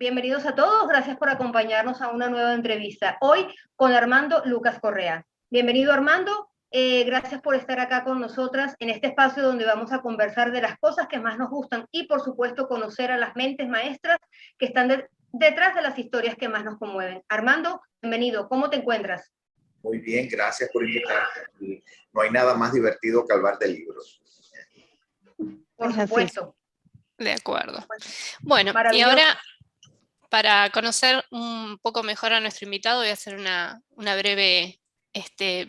Bienvenidos a todos, gracias por acompañarnos a una nueva entrevista. Hoy con Armando Lucas Correa. Bienvenido Armando, gracias por estar acá con nosotras en este espacio donde vamos a conversar de las cosas que más nos gustan y por supuesto conocer a las mentes maestras que están detrás de las historias que más nos conmueven. Armando, bienvenido, ¿cómo te encuentras? Muy bien, gracias por invitarme. No hay nada más divertido que hablar de libros. Por supuesto. De acuerdo. Bueno, y ahora, para conocer un poco mejor a nuestro invitado, voy a hacer una breve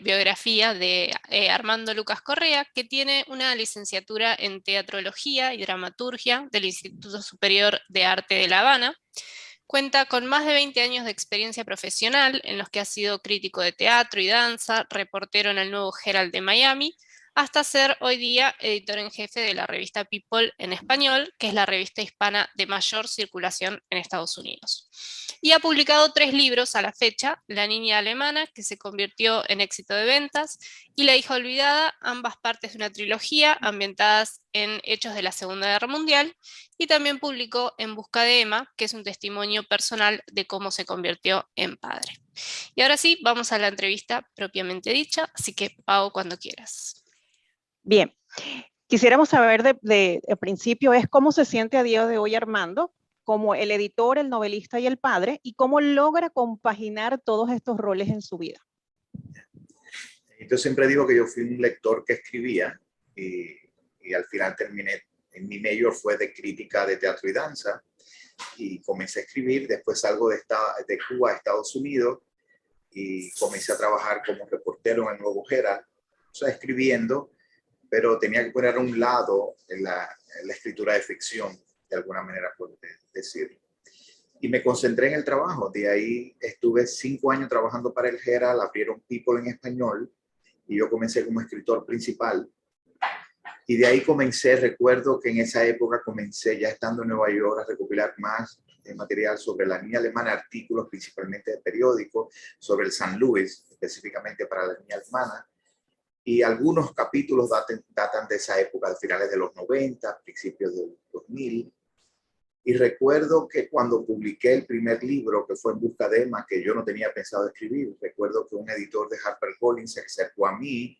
biografía de Armando Lucas Correa, que tiene una licenciatura en Teatrología y Dramaturgia del Instituto Superior de Arte de La Habana. Cuenta con más de 20 años de experiencia profesional en los que ha sido crítico de teatro y danza, reportero en el Nuevo Herald de Miami, hasta ser hoy día editor en jefe de la revista People en español, que es la revista hispana de mayor circulación en Estados Unidos. Y ha publicado 3 libros a la fecha: La niña alemana, que se convirtió en éxito de ventas, y La hija olvidada, ambas partes de una trilogía ambientadas en hechos de la Segunda Guerra Mundial, y también publicó En busca de Emma, que es un testimonio personal de cómo se convirtió en padre. Y ahora sí, vamos a la entrevista propiamente dicha, así que Pau, cuando quieras. Bien, quisiéramos saber de principio es cómo se siente a día de hoy Armando como el editor, el novelista y el padre, y cómo logra compaginar todos estos roles en su vida. Yo siempre digo que yo fui un lector que escribía y al final terminé, en mi mayor fue de crítica de teatro y danza, y comencé a escribir. Después salgo de Cuba a Estados Unidos y comencé a trabajar como reportero en el Nuevo Herald, o sea, escribiendo, pero tenía que poner a un lado la escritura de ficción, de alguna manera, por decirlo. Y me concentré en el trabajo. De ahí estuve 5 años trabajando para el Herald, abrieron People en español, y yo comencé como escritor principal. Y de ahí recuerdo que en esa época comencé, ya estando en Nueva York, a recopilar más material sobre la niña alemana, artículos principalmente de periódicos, sobre el San Luis, específicamente para la niña alemana. Y algunos capítulos datan de esa época, de finales de los 90, principios del 2000. Y recuerdo que cuando publiqué el primer libro, que fue En busca de Emma, que yo no tenía pensado escribir, recuerdo que un editor de HarperCollins se acercó a mí,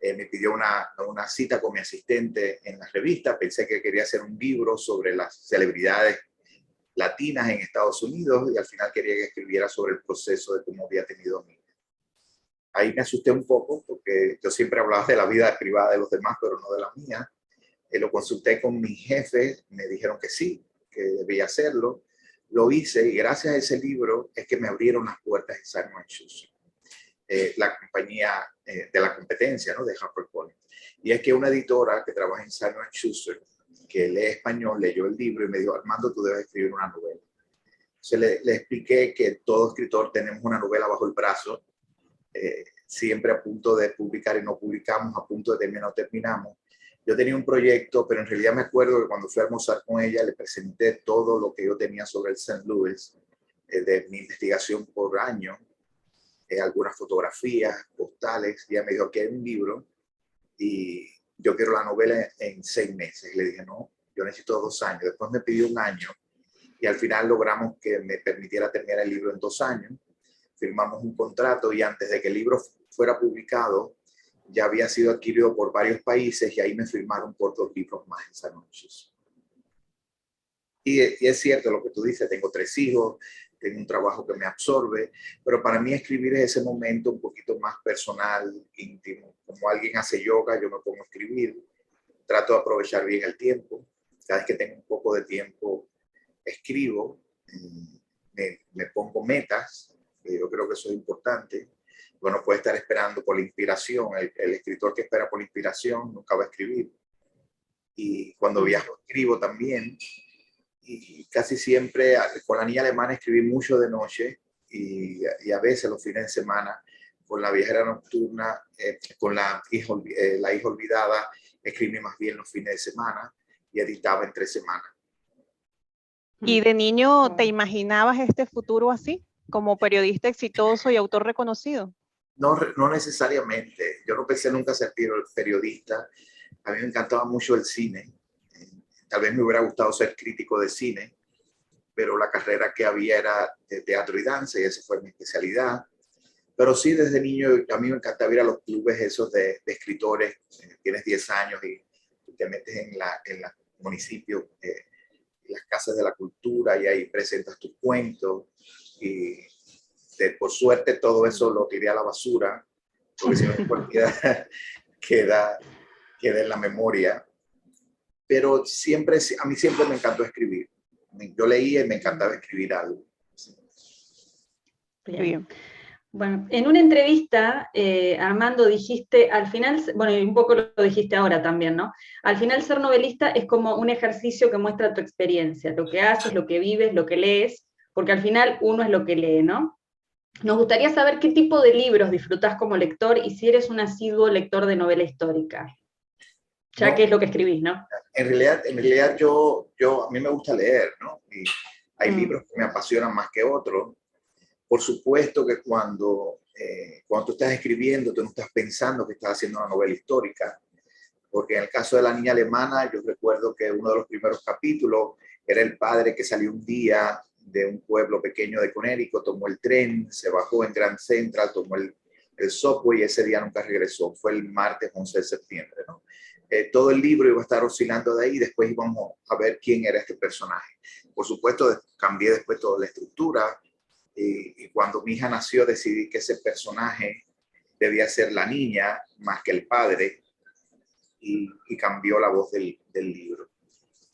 me pidió una cita con mi asistente en la revista. Pensé que quería hacer un libro sobre las celebridades latinas en Estados Unidos, y al final quería que escribiera sobre el proceso de cómo había tenido mi. Ahí me asusté un poco porque yo siempre hablaba de la vida privada de los demás, pero no de la mía. Lo consulté con mi jefe, me dijeron que sí, que debía hacerlo. Lo hice y gracias a ese libro es que me abrieron las puertas en Simon & Schuster, la compañía de la competencia, ¿no?, de HarperCollins. Y es que una editora que trabaja en Simon & Schuster, que lee español, leyó el libro y me dijo: Armando, tú debes escribir una novela. Entonces le expliqué que todo escritor tenemos una novela bajo el brazo, siempre a punto de publicar y no publicamos, a punto de terminar no terminamos. Yo tenía un proyecto, pero en realidad me acuerdo que cuando fui a almorzar con ella le presenté todo lo que yo tenía sobre el St. Louis, de mi investigación por año, algunas fotografías, postales, y ella me dijo que hay un libro y yo quiero la novela en 6 meses. Y le dije: no, yo necesito 2 años. Después me pidió 1 año y al final logramos que me permitiera terminar el libro en 2 años. Firmamos un contrato y antes de que el libro fuera publicado ya había sido adquirido por varios países y ahí me firmaron por 2 libros más en San Luis. Y es cierto lo que tú dices, tengo 3 hijos, tengo un trabajo que me absorbe, pero para mí escribir es ese momento un poquito más personal, íntimo. Como alguien hace yoga, yo me pongo a escribir, trato de aprovechar bien el tiempo. Cada vez que tengo un poco de tiempo, escribo, me pongo metas. Yo creo que eso es importante. Uno puede estar esperando por la inspiración. El escritor que espera por la inspiración nunca va a escribir. Y cuando viajo escribo también. Y casi siempre con la niña alemana escribí mucho de noche y a veces los fines de semana. Con la viajera nocturna, con la hija olvidada, escribí más bien los fines de semana y editaba entre semanas. ¿Y de niño te imaginabas este futuro así, como periodista exitoso y autor reconocido? No necesariamente. Yo no pensé nunca ser periodista. A mí me encantaba mucho el cine. Tal vez me hubiera gustado ser crítico de cine, pero la carrera que había era de teatro y danza y esa fue mi especialidad. Pero sí, desde niño a mí me encantaba ir a los clubes esos de escritores. Tienes 10 años y te metes en la municipio, las casas de la cultura, y ahí presentas tus cuentos. Y por suerte todo eso lo tiré a la basura, porque si no queda en la memoria. Pero siempre, a mí siempre me encantó escribir. Yo leía y me encantaba escribir algo. Bien. Bueno, en una entrevista, Armando, dijiste, al final, bueno, y un poco lo dijiste ahora también, ¿no? Al final ser novelista es como un ejercicio que muestra tu experiencia, lo que haces, lo que vives, lo que lees, porque al final uno es lo que lee, ¿no? Nos gustaría saber qué tipo de libros disfrutás como lector y si eres un asiduo lector de novela histórica, ya No, que es lo que escribís, ¿no? En realidad a mí me gusta leer, ¿no? Y hay libros que me apasionan más que otros. Por supuesto que cuando tú estás escribiendo, tú no estás pensando que estás haciendo una novela histórica, porque en el caso de La niña alemana, yo recuerdo que uno de los primeros capítulos era el padre que salió un día de un pueblo pequeño de Connecticut, tomó el tren, se bajó en Grand Central, tomó el subway y ese día nunca regresó. Fue el martes 11 de septiembre, ¿no? Todo el libro iba a estar oscilando de ahí y después íbamos a ver quién era este personaje. Por supuesto, cambié después toda la estructura y cuando mi hija nació decidí que ese personaje debía ser la niña más que el padre y cambió la voz del libro.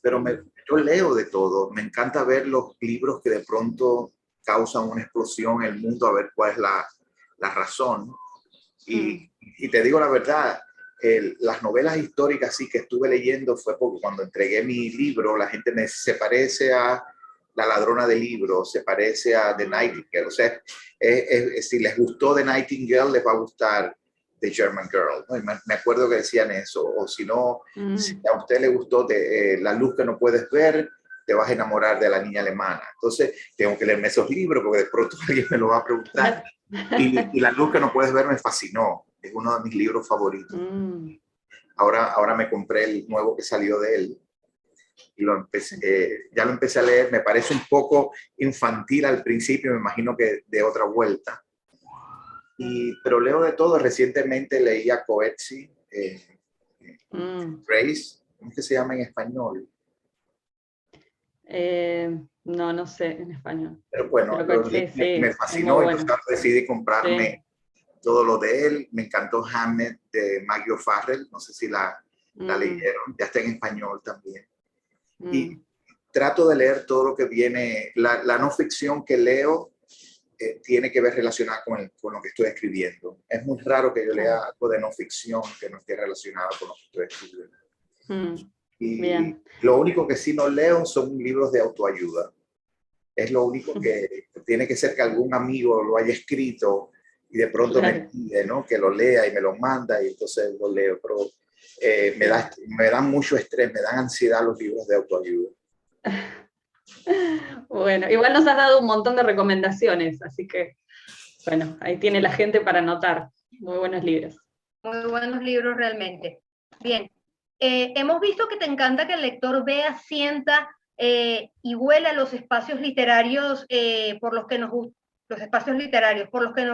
Pero yo leo de todo. Me encanta ver los libros que de pronto causan una explosión en el mundo, a ver cuál es la razón. Y te digo la verdad, las novelas históricas sí que estuve leyendo fue porque cuando entregué mi libro, la gente se parece a La ladrona de libros, se parece a The Nightingale. O sea, si les gustó The Nightingale, les va a gustar The German Girl, ¿no? Me acuerdo que decían eso. O si no, si a usted le gustó La luz que no puedes ver, te vas a enamorar de La niña alemana. Entonces, tengo que leerme esos libros porque de pronto alguien me lo va a preguntar. Y La luz que no puedes ver me fascinó. Es uno de mis libros favoritos. Ahora me compré el nuevo que salió de él. Y ya lo empecé a leer. Me parece un poco infantil al principio, me imagino que de otra vuelta. Pero leo de todo. Recientemente leí a Coetzee, Grace, ¿cómo es que se llama en español? No sé en español. Pero bueno, me fascinó y entonces decidí comprarme todo lo de él. Me encantó Hamnet de Maggie O'Farrell, no sé si la leyeron, ya está en español también. Y trato de leer todo lo que viene, la no ficción que leo tiene que ver relacionada con lo que estoy escribiendo. Es muy raro que yo lea algo de no ficción que no esté relacionado con lo que estoy escribiendo. Y lo único que sí no leo son libros de autoayuda. Es lo único que tiene que ser que algún amigo lo haya escrito y de pronto me pide, ¿no? Que lo lea y me lo manda y entonces lo leo. Pero me dan mucho estrés, me dan ansiedad los libros de autoayuda. Bueno, igual nos has dado un montón de recomendaciones, así que, bueno, ahí tiene la gente para anotar. Muy buenos libros. Muy buenos libros realmente. Bien, hemos visto que te encanta que el lector vea, sienta y huela los espacios literarios por los que nos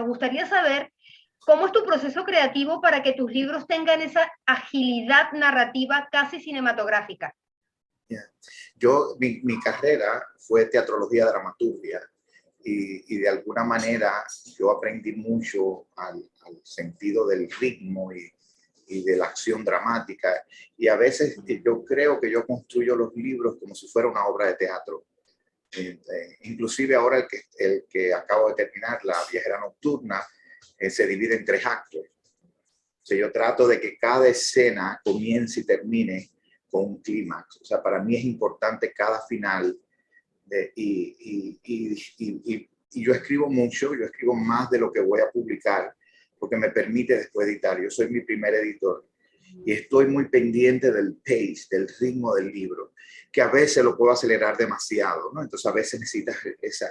gustaría saber cómo es tu proceso creativo para que tus libros tengan esa agilidad narrativa casi cinematográfica. Mi carrera fue teatrología, dramaturgia y de alguna manera yo aprendí mucho al sentido del ritmo y de la acción dramática y a veces yo creo que yo construyo los libros como si fuera una obra de teatro. Inclusive ahora el que acabo de terminar, La viajera nocturna, se divide en 3 actos. O sea, yo trato de que cada escena comience y termine con un clímax. O sea, para mí es importante cada final y yo escribo mucho, yo escribo más de lo que voy a publicar porque me permite después editar. Yo soy mi primer editor y estoy muy pendiente del pace, del ritmo del libro, que a veces lo puedo acelerar demasiado, ¿no? Entonces a veces necesitas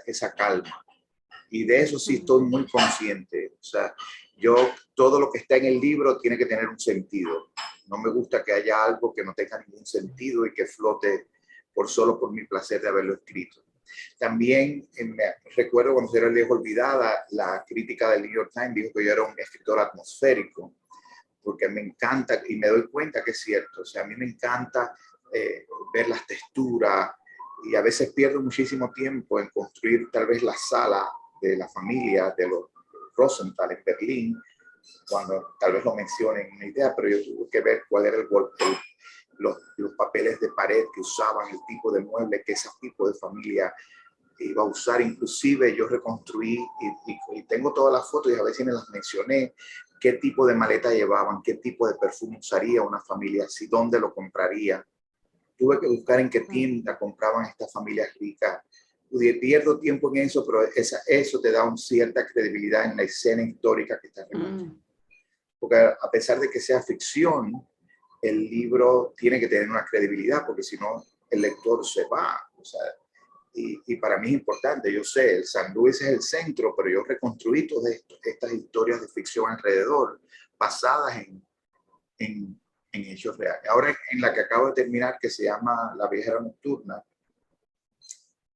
esa calma y de eso sí estoy muy consciente. O sea, todo lo que está en el libro tiene que tener un sentido. No me gusta que haya algo que no tenga ningún sentido y que flote solo por mi placer de haberlo escrito. También recuerdo cuando yo era el Viejo Olvidada, la crítica del New York Times dijo que yo era un escritor atmosférico, porque me encanta, y me doy cuenta que es cierto, o sea, a mí me encanta ver las texturas, y a veces pierdo muchísimo tiempo en construir tal vez la sala de la familia de los Rosenthal en Berlín, cuando tal vez lo mencionen en una idea, pero yo tuve que ver cuál era los papeles de pared que usaban, el tipo de mueble que ese tipo de familia iba a usar. Inclusive yo reconstruí y tengo todas las fotos y a veces me las mencioné, qué tipo de maleta llevaban, qué tipo de perfume usaría una familia así, dónde lo compraría. Tuve que buscar en qué tienda compraban estas familias ricas. Pierdo tiempo en eso, pero eso te da una cierta credibilidad en la escena histórica que estás reconstruyendo. Porque a pesar de que sea ficción, el libro tiene que tener una credibilidad, porque si no, el lector se va. O sea, y para mí es importante, yo sé, el San Luis es el centro, pero yo reconstruí todas estas historias de ficción alrededor, basadas en hechos reales. Ahora, en la que acabo de terminar, que se llama La Viajera Nocturna,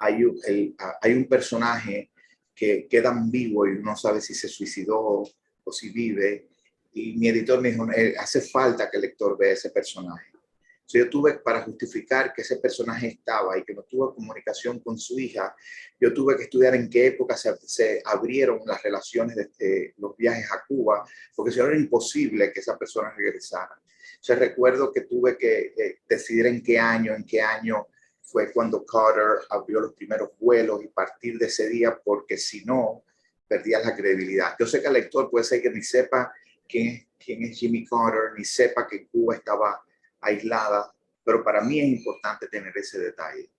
hay un personaje que queda ambiguo y no sabe si se suicidó o si vive. Y mi editor me dijo, hace falta que el lector vea ese personaje. Entonces yo tuve, para justificar que ese personaje estaba y que no tuvo comunicación con su hija, yo tuve que estudiar en qué época se abrieron las relaciones de los viajes a Cuba, porque si no era imposible que esa persona regresara. Entonces recuerdo que tuve que decidir en qué año fue cuando Carter abrió los primeros vuelos y partir de ese día, porque si no, perdías la credibilidad. Yo sé que el lector puede ser que ni sepa quién es Jimmy Carter, ni sepa que Cuba estaba aislada, pero para mí es importante tener ese detalle.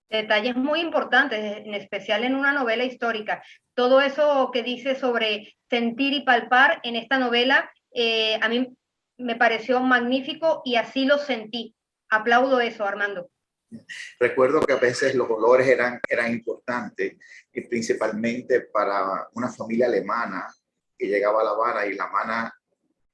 Detalles muy importantes, en especial en una novela histórica. Todo eso que dice sobre sentir y palpar en esta novela, a mí me pareció magnífico y así lo sentí. Aplaudo eso, Armando. Recuerdo que a veces los olores eran importantes, y principalmente para una familia alemana que llegaba a La Habana, y La Habana,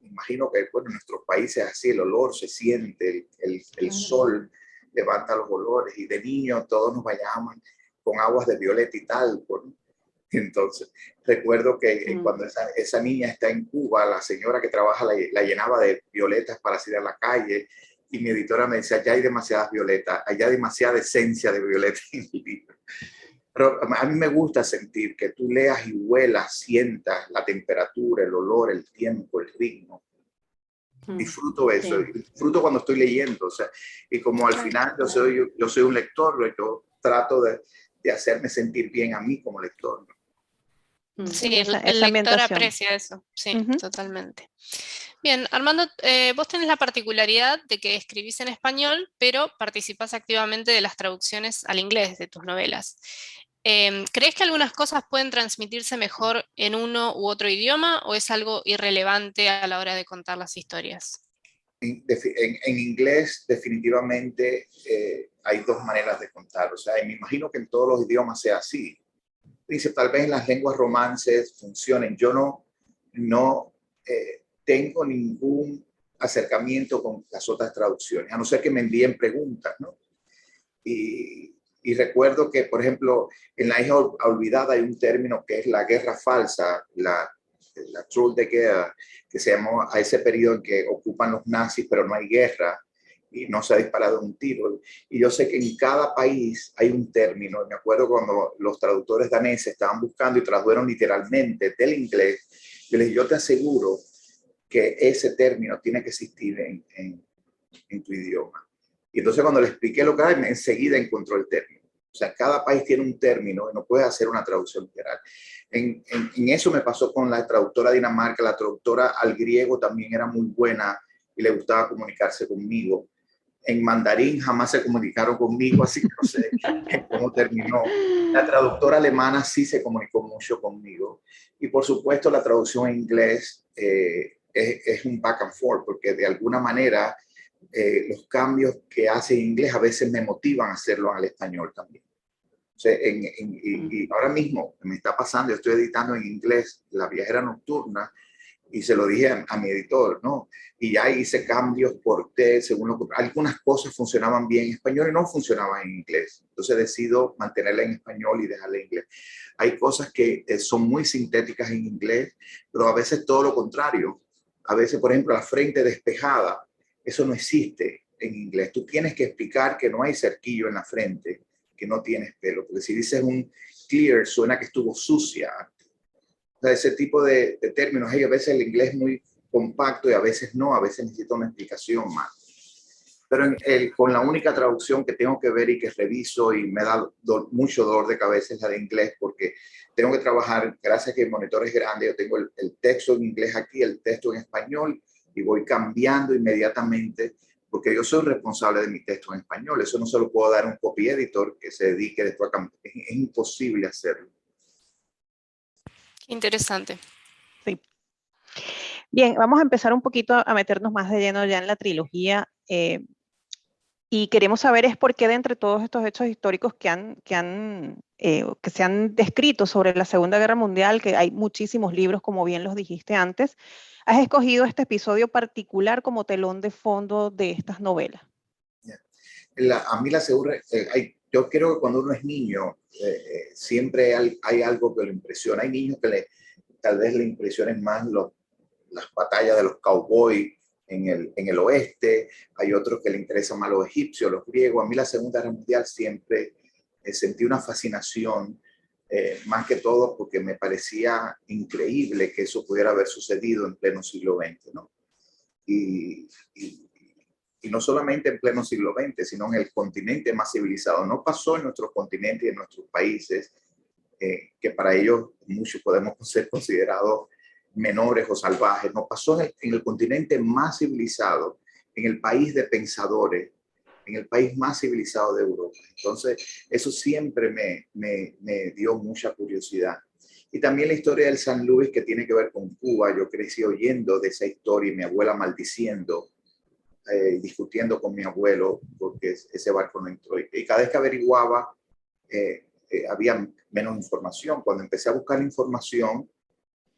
imagino que bueno, en nuestros países así, el olor se siente, el sol levanta los olores, y de niño todos nos bañábamos con aguas de violeta y tal. Entonces, recuerdo que cuando esa niña está en Cuba, la señora que trabaja la llenaba de violetas para salir a la calle, y mi editora me decía, allá hay demasiadas violetas, allá hay demasiada esencia de violeta en el libro. Pero a mí me gusta sentir que tú leas y huelas, sientas la temperatura, el olor, el tiempo, el ritmo. Disfruto eso, sí. Disfruto cuando estoy leyendo, o sea, y como al final yo soy un lector, yo trato de hacerme sentir bien a mí como lector, ¿no? Sí, el lector aprecia eso, sí, totalmente. Bien, Armando, vos tenés la particularidad de que escribís en español, pero participás activamente de las traducciones al inglés de tus novelas. ¿Crees que algunas cosas pueden transmitirse mejor en uno u otro idioma, o es algo irrelevante a la hora de contar las historias? En inglés definitivamente hay dos maneras de contar, o sea, me imagino que en todos los idiomas sea así. Dice, tal vez en las lenguas romances funcionen. Yo no tengo ningún acercamiento con las otras traducciones, a no ser que me envíen preguntas, ¿no? Y recuerdo que, por ejemplo, en La Hija Olvidada hay un término que es la guerra falsa, la Troll de guerra, que se llamó a ese periodo en que ocupan los nazis, pero no hay guerra y no se ha disparado un tiro. Y yo sé que en cada país hay un término. Me acuerdo cuando los traductores daneses estaban buscando y tradujeron literalmente del inglés. Yo te aseguro que ese término tiene que existir en tu idioma. Y entonces cuando le expliqué lo que hay, enseguida encontró el término. O sea, cada país tiene un término y no puedes hacer una traducción literal. En eso me pasó con la traductora de Dinamarca. La traductora al griego también era muy buena y le gustaba comunicarse conmigo. En mandarín jamás se comunicaron conmigo, así que no sé cómo terminó. La traductora alemana sí se comunicó mucho conmigo. Y por supuesto la traducción en inglés es un back and forth, porque de alguna manera los cambios que hace en inglés a veces me motivan a hacerlo al español también. O sea, y ahora mismo me está pasando, yo estoy editando en inglés La Viajera Nocturna, Y se lo dije a mi editor, ¿no? Y ya hice cambios, porté, algunas cosas funcionaban bien en español y no funcionaban en inglés. Entonces decido mantenerla en español y dejarla en inglés. Hay cosas que son muy sintéticas en inglés, pero a veces todo lo contrario. A veces, por ejemplo, la frente despejada, eso no existe en inglés. Tú tienes que explicar que no hay cerquillo en la frente, que no tienes pelo, porque si dices un clear, suena que estuvo sucia. O sea, ese tipo de términos, hay a veces el inglés es muy compacto y a veces no, a veces necesita una explicación más. Pero con la única traducción que tengo que ver y que reviso y me da mucho dolor de cabeza es la de inglés, porque tengo que trabajar, gracias a que el monitor es grande, yo tengo el texto en inglés aquí, el texto en español, y voy cambiando inmediatamente, porque yo soy responsable de mi texto en español. Eso no se lo puedo dar a un copy editor que se dedique después a cambiar. Es imposible hacerlo. Interesante. Sí. Bien, vamos a empezar un poquito a meternos más de lleno ya en la trilogía. Y queremos saber es por qué de entre todos estos hechos históricos que se han descrito sobre la Segunda Guerra Mundial, que hay muchísimos libros, como bien los dijiste antes, has escogido este episodio particular como telón de fondo de estas novelas. A mí la segunda, yo creo que cuando uno es niño, siempre hay algo que lo impresiona. Hay niños que tal vez le impresionen más las batallas de los cowboys en el oeste, hay otros que le interesan más los egipcios, los griegos. A mí la Segunda Guerra Mundial siempre sentí una fascinación, más que todo porque me parecía increíble que eso pudiera haber sucedido en pleno siglo XX, ¿no? Y no solamente en pleno siglo XX, sino en el continente más civilizado. No pasó en nuestros continentes y en nuestros países, que para ellos muchos podemos ser considerados menores o salvajes. No pasó en el continente más civilizado, en el país de pensadores, en el país más civilizado de Europa. Entonces, eso siempre me dio mucha curiosidad. Y también la historia del San Luis, que tiene que ver con Cuba. Yo crecí oyendo de esa historia y mi abuela maldiciendo, discutiendo con mi abuelo porque ese barco no entró. Y cada vez que averiguaba, había menos información. Cuando empecé a buscar información,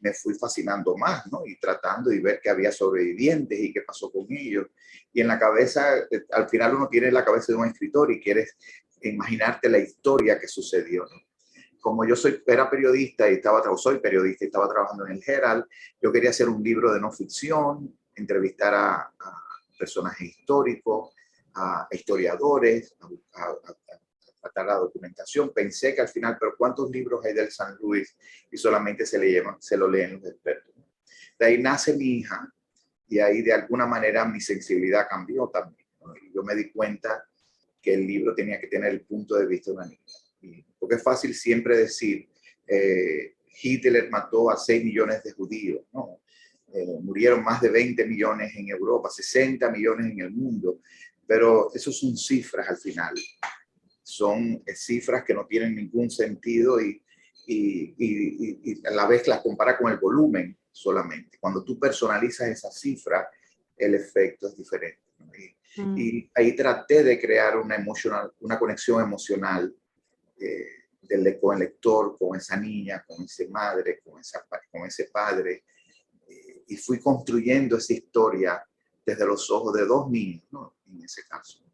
me fui fascinando más, ¿no? Y tratando de ver que había sobrevivientes y qué pasó con ellos. Y en la cabeza, al final uno tiene la cabeza de un escritor y quieres imaginarte la historia que sucedió, ¿no? Como yo era periodista y soy periodista y estaba trabajando en el Herald, yo quería hacer un libro de no ficción, entrevistar a personajes históricos, a historiadores, a tratar la documentación. Pensé que al final, pero ¿cuántos libros hay del San Luis? Y solamente se lo leen los expertos. De ahí nace mi hija y ahí de alguna manera mi sensibilidad cambió también, ¿no? Y yo me di cuenta que el libro tenía que tener el punto de vista de una niña. Porque es fácil siempre decir, Hitler mató a 6 millones de judíos, ¿no? Murieron más de 20 millones en Europa, 60 millones en el mundo, pero eso son cifras al final. Son cifras que no tienen ningún sentido y a la vez las compara con el volumen solamente. Cuando tú personalizas esa cifra, el efecto es diferente, ¿no? Y ahí traté de crear una conexión emocional con el lector, con esa niña, con esa madre, con ese padre. Y fui construyendo esa historia desde los ojos de dos niños, ¿no? En ese caso.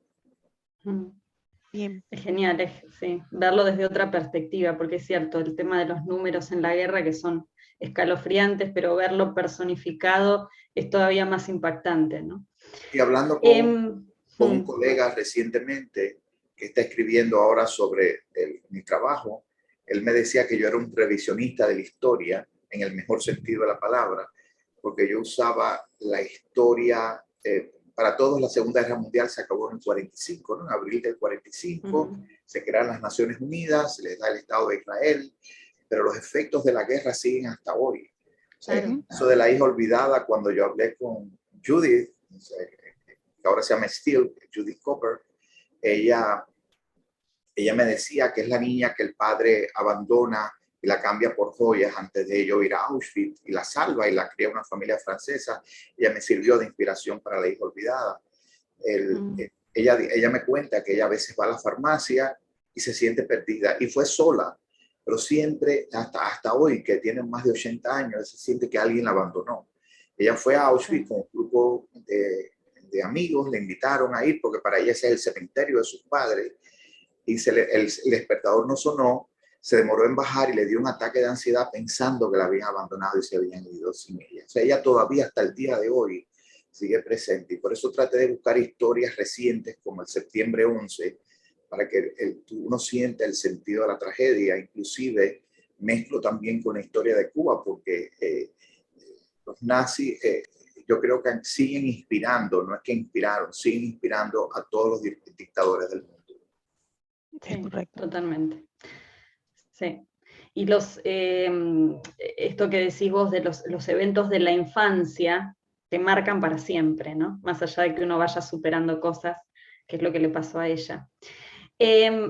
Bien. Es genial, sí, verlo desde otra perspectiva, porque es cierto, el tema de los números en la guerra que son escalofriantes, pero verlo personificado es todavía más impactante, ¿no? Y hablando con un colega recientemente que está escribiendo ahora sobre mi trabajo, él me decía que yo era un revisionista de la historia, en el mejor sentido de la palabra, porque yo usaba la historia. Para todos la Segunda Guerra Mundial se acabó en el 45, ¿no? En abril del 45 se crean las Naciones Unidas, se les da el Estado de Israel, pero los efectos de la guerra siguen hasta hoy. O sea, eso de la hija olvidada, cuando yo hablé con Judith, que ahora se llama Steele, Judith Cooper, ella me decía que es la niña que el padre abandona y la cambia por joyas antes de ello ir a Auschwitz y la salva y la cría una familia francesa. Ella me sirvió de inspiración para la hija olvidada. Ella me cuenta que ella a veces va a la farmacia y se siente perdida y fue sola, pero siempre hasta hoy, que tiene más de 80 años, se siente que alguien la abandonó. Ella fue a Auschwitz con un grupo de amigos, le invitaron a ir porque para ella ese es el cementerio de sus padres, y el despertador no sonó, se demoró en bajar y le dio un ataque de ansiedad pensando que la habían abandonado y se habían ido sin ella. O sea, ella todavía hasta el día de hoy sigue presente, y por eso traté de buscar historias recientes como el septiembre 11 para que uno sienta el sentido de la tragedia. Inclusive mezclo también con la historia de Cuba, porque los nazis yo creo que siguen inspirando, no es que inspiraron, siguen inspirando a todos los dictadores del mundo. Sí, totalmente. Sí. Y esto que decís vos de los eventos de la infancia te marcan para siempre, ¿no? Más allá de que uno vaya superando cosas, que es lo que le pasó a ella.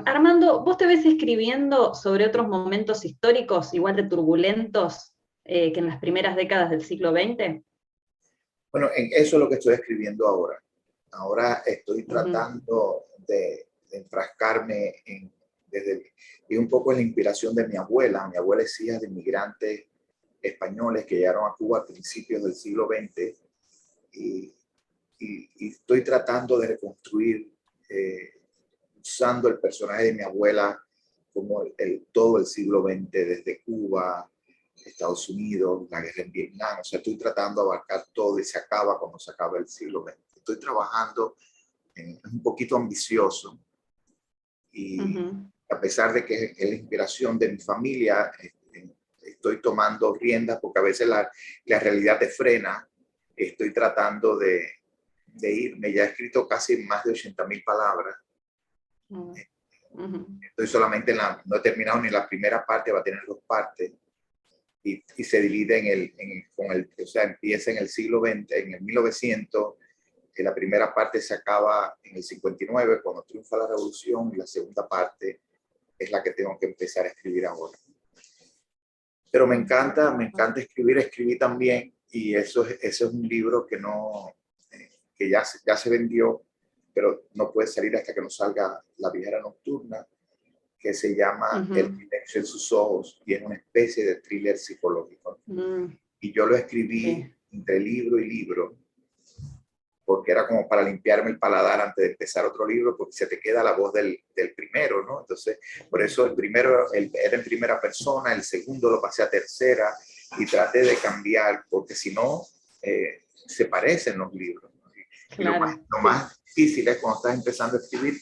Armando, ¿vos te ves escribiendo sobre otros momentos históricos igual de turbulentos que en las primeras décadas del siglo XX? Bueno, eso es lo que estoy escribiendo ahora. Ahora estoy tratando de enfrascarme y un poco en la inspiración de mi abuela. Mi abuela es hija de inmigrantes españoles que llegaron a Cuba a principios del siglo XX, y estoy tratando de reconstruir, usando el personaje de mi abuela como todo el siglo XX, desde Cuba, Estados Unidos, la guerra en Vietnam. O sea, estoy tratando de abarcar todo y se acaba cuando se acaba el siglo XX. Estoy trabajando, es un poquito ambicioso, y a pesar de que es la inspiración de mi familia, estoy tomando riendas porque a veces la realidad te frena. Estoy tratando de irme. Ya he escrito casi más de 80,000 palabras. Estoy solamente no he terminado ni la primera parte, va a tener 2 partes. Y se divide o sea, empieza en el siglo XX, en el 1900, que la primera parte se acaba en el 59, cuando triunfa la revolución, y la segunda parte es la que tengo que empezar a escribir ahora. Pero me encanta escribir, escribí también, y ese es un libro que ya se vendió, pero no puede salir hasta que no salga La viajera nocturna, que se llama El silencio en sus ojos, y es una especie de thriller psicológico. Y yo lo escribí entre libro y libro, porque era como para limpiarme el paladar antes de empezar otro libro, porque se te queda la voz del primero, ¿no? Entonces, por eso el primero era en primera persona, el segundo lo pasé a tercera, y traté de cambiar, porque si no, se parecen los libros, ¿no? Claro. Lo más difícil es cuando estás empezando a escribir,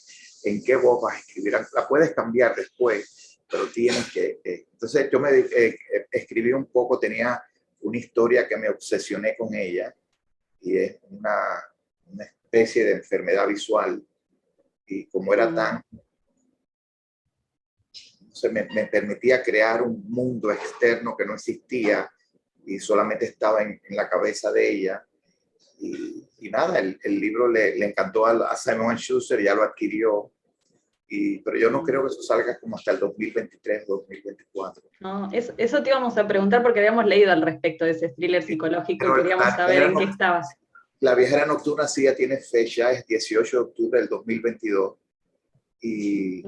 en qué voz vas a escribir. La puedes cambiar después, pero tienes que... Entonces yo escribí un poco, tenía una historia que me obsesioné con ella, y es una especie de enfermedad visual, y como era tan... me permitía crear un mundo externo que no existía y solamente estaba en la cabeza de ella. Y nada, el libro le encantó a Simon & Schuster, ya lo adquirió, pero yo no creo que eso salga como hasta el 2023, 2024. No, eso te íbamos a preguntar porque habíamos leído al respecto de ese thriller psicológico y queríamos saber en qué estabas. La viajera nocturna sí ya tiene fecha, es 18 de octubre del 2022, y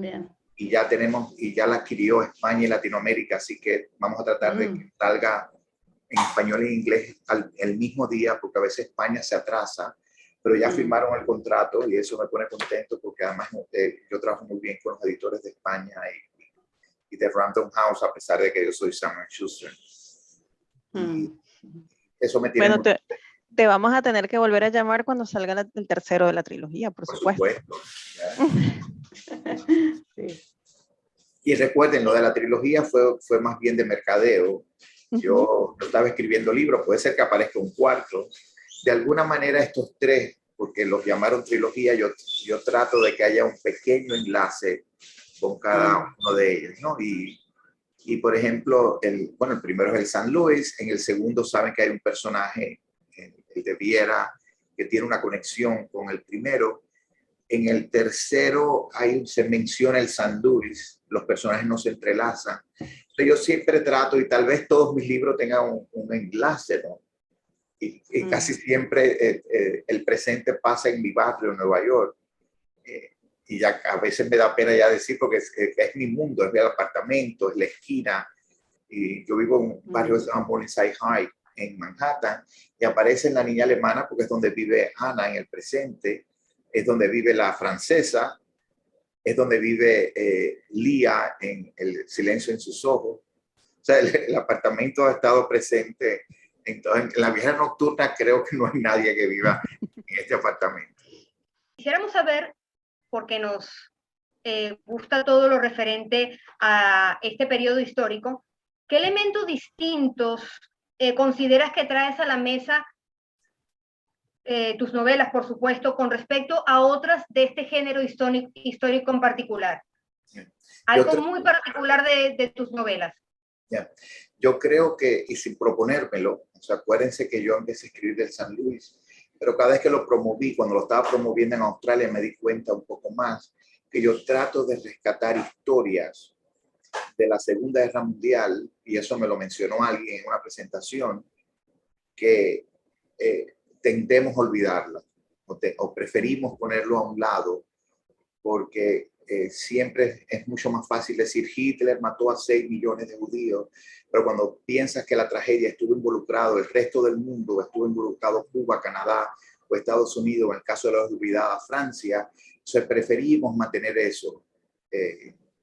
ya la adquirió España y Latinoamérica, así que vamos a tratar de que salga en español y en inglés el mismo día, porque a veces España se atrasa, pero ya firmaron el contrato, y eso me pone contento, porque además yo trabajo muy bien con los editores de España y de Random House, a pesar de que yo soy Simon & Schuster. Eso me tiene... Bueno, te vamos a tener que volver a llamar cuando salga el tercero de la trilogía, por supuesto. Sí. Y recuerden, lo de la trilogía fue más bien de mercadeo. Yo no estaba escribiendo libros, puede ser que aparezca un cuarto. De alguna manera estos 3, porque los llamaron trilogía, yo trato de que haya un pequeño enlace con cada uno de ellos, ¿no? Y por ejemplo, el primero es el San Luis, en el segundo saben que hay un personaje, el de Viera, que tiene una conexión con el primero. En el tercero se menciona el San Luis, los personajes no se entrelazan. Entonces yo siempre trato, y tal vez todos mis libros tengan un enlace, ¿no? Y casi siempre el presente pasa en mi barrio, en Nueva York. Y ya a veces me da pena ya decir, porque es mi mundo, es mi apartamento, es la esquina. Y yo vivo en un barrio que se llama Morningside High, en Manhattan, y aparece la niña alemana porque es donde vive Ana en el presente, es donde vive la francesa, es donde vive Lía en El silencio en sus ojos. O sea, el apartamento ha estado presente en la viajera nocturna. Creo que no hay nadie que viva en este apartamento. Quisiéramos saber, porque nos gusta todo lo referente a este periodo histórico, ¿qué elementos distintos consideras que traes a la mesa tus novelas, por supuesto, con respecto a otras de este género histórico en particular? Algo muy particular de tus novelas. Yo creo que, y sin proponérmelo, o sea, acuérdense que yo empecé a escribir del San Luis, pero cada vez que lo promoví, cuando lo estaba promoviendo en Australia, me di cuenta un poco más que yo trato de rescatar historias de la Segunda Guerra Mundial, y eso me lo mencionó alguien en una presentación, que tendemos a olvidarla o preferimos ponerlo a un lado porque siempre es mucho más fácil decir Hitler mató a 6 millones de judíos, pero cuando piensas que la tragedia estuvo involucrado el resto del mundo, estuvo involucrado Cuba, Canadá o Estados Unidos, en el caso de la olvidada Francia, entonces preferimos mantener eso,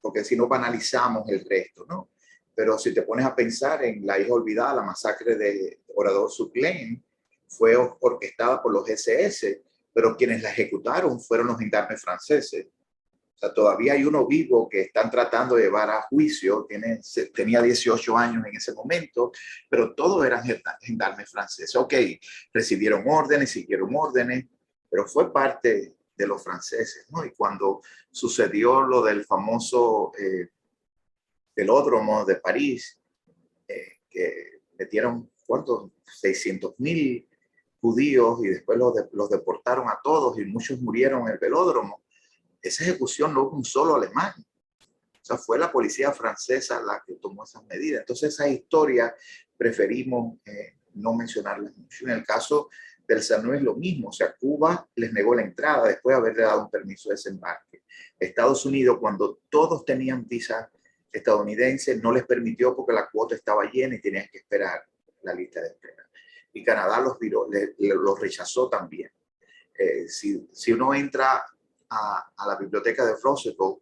porque si no banalizamos el resto, ¿no? Pero si te pones a pensar en La hija olvidada, la masacre de Oradour-sur-Glane, fue orquestada por los SS, pero quienes la ejecutaron fueron los gendarmes franceses. O sea, todavía hay uno vivo que están tratando de llevar a juicio, tenía 18 años en ese momento, pero todos eran gendarmes franceses. Ok, recibieron órdenes, siguieron órdenes, pero fue parte de los franceses, ¿no? Y cuando sucedió lo del famoso velódromo de París, que metieron, ¿cuántos? 600,000 judíos y después los deportaron a todos y muchos murieron en el velódromo. Esa ejecución no hubo un solo alemán. O sea, fue la policía francesa la que tomó esas medidas. Entonces, esa historia preferimos no mencionarlas mucho. En el caso del San Luis es lo mismo. O sea, Cuba les negó la entrada después de haberle dado un permiso de desembarque. Estados Unidos, cuando todos tenían visa estadounidense, no les permitió porque la cuota estaba llena y tenían que esperar la lista de espera. Y Canadá los rechazó también. Si uno entra a la biblioteca de Roosevelt,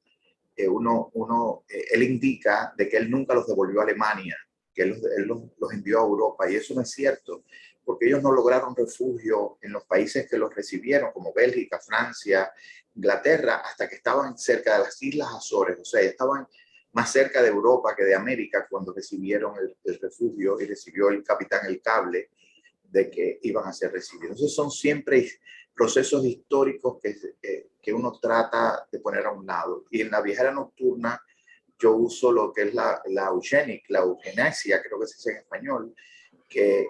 él indica de que él nunca los devolvió a Alemania, que él los envió a Europa, y eso no es cierto, porque ellos no lograron refugio en los países que los recibieron, como Bélgica, Francia, Inglaterra, hasta que estaban cerca de las Islas Azores, o sea, estaban más cerca de Europa que de América cuando recibieron el refugio y recibió el capitán el cable de que iban a ser recibidos. Entonces son siempre procesos históricos que uno trata de poner a un lado. Y en La viajera nocturna yo uso lo que es la eugenesia, creo que se dice en español, que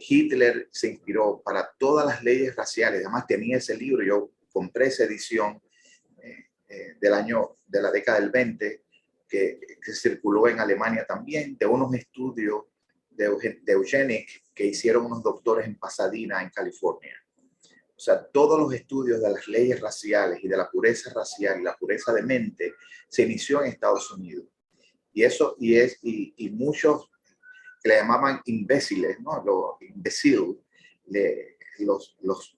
Hitler se inspiró para todas las leyes raciales. Además tenía ese libro, yo compré esa edición de la década del 20, que circuló en Alemania también, de unos estudios de eugenics que hicieron unos doctores en Pasadena, en California. O sea, todos los estudios de las leyes raciales y de la pureza racial y la pureza de mente se inició en Estados Unidos. Y muchos que le llamaban imbéciles, ¿no? Los imbéciles, los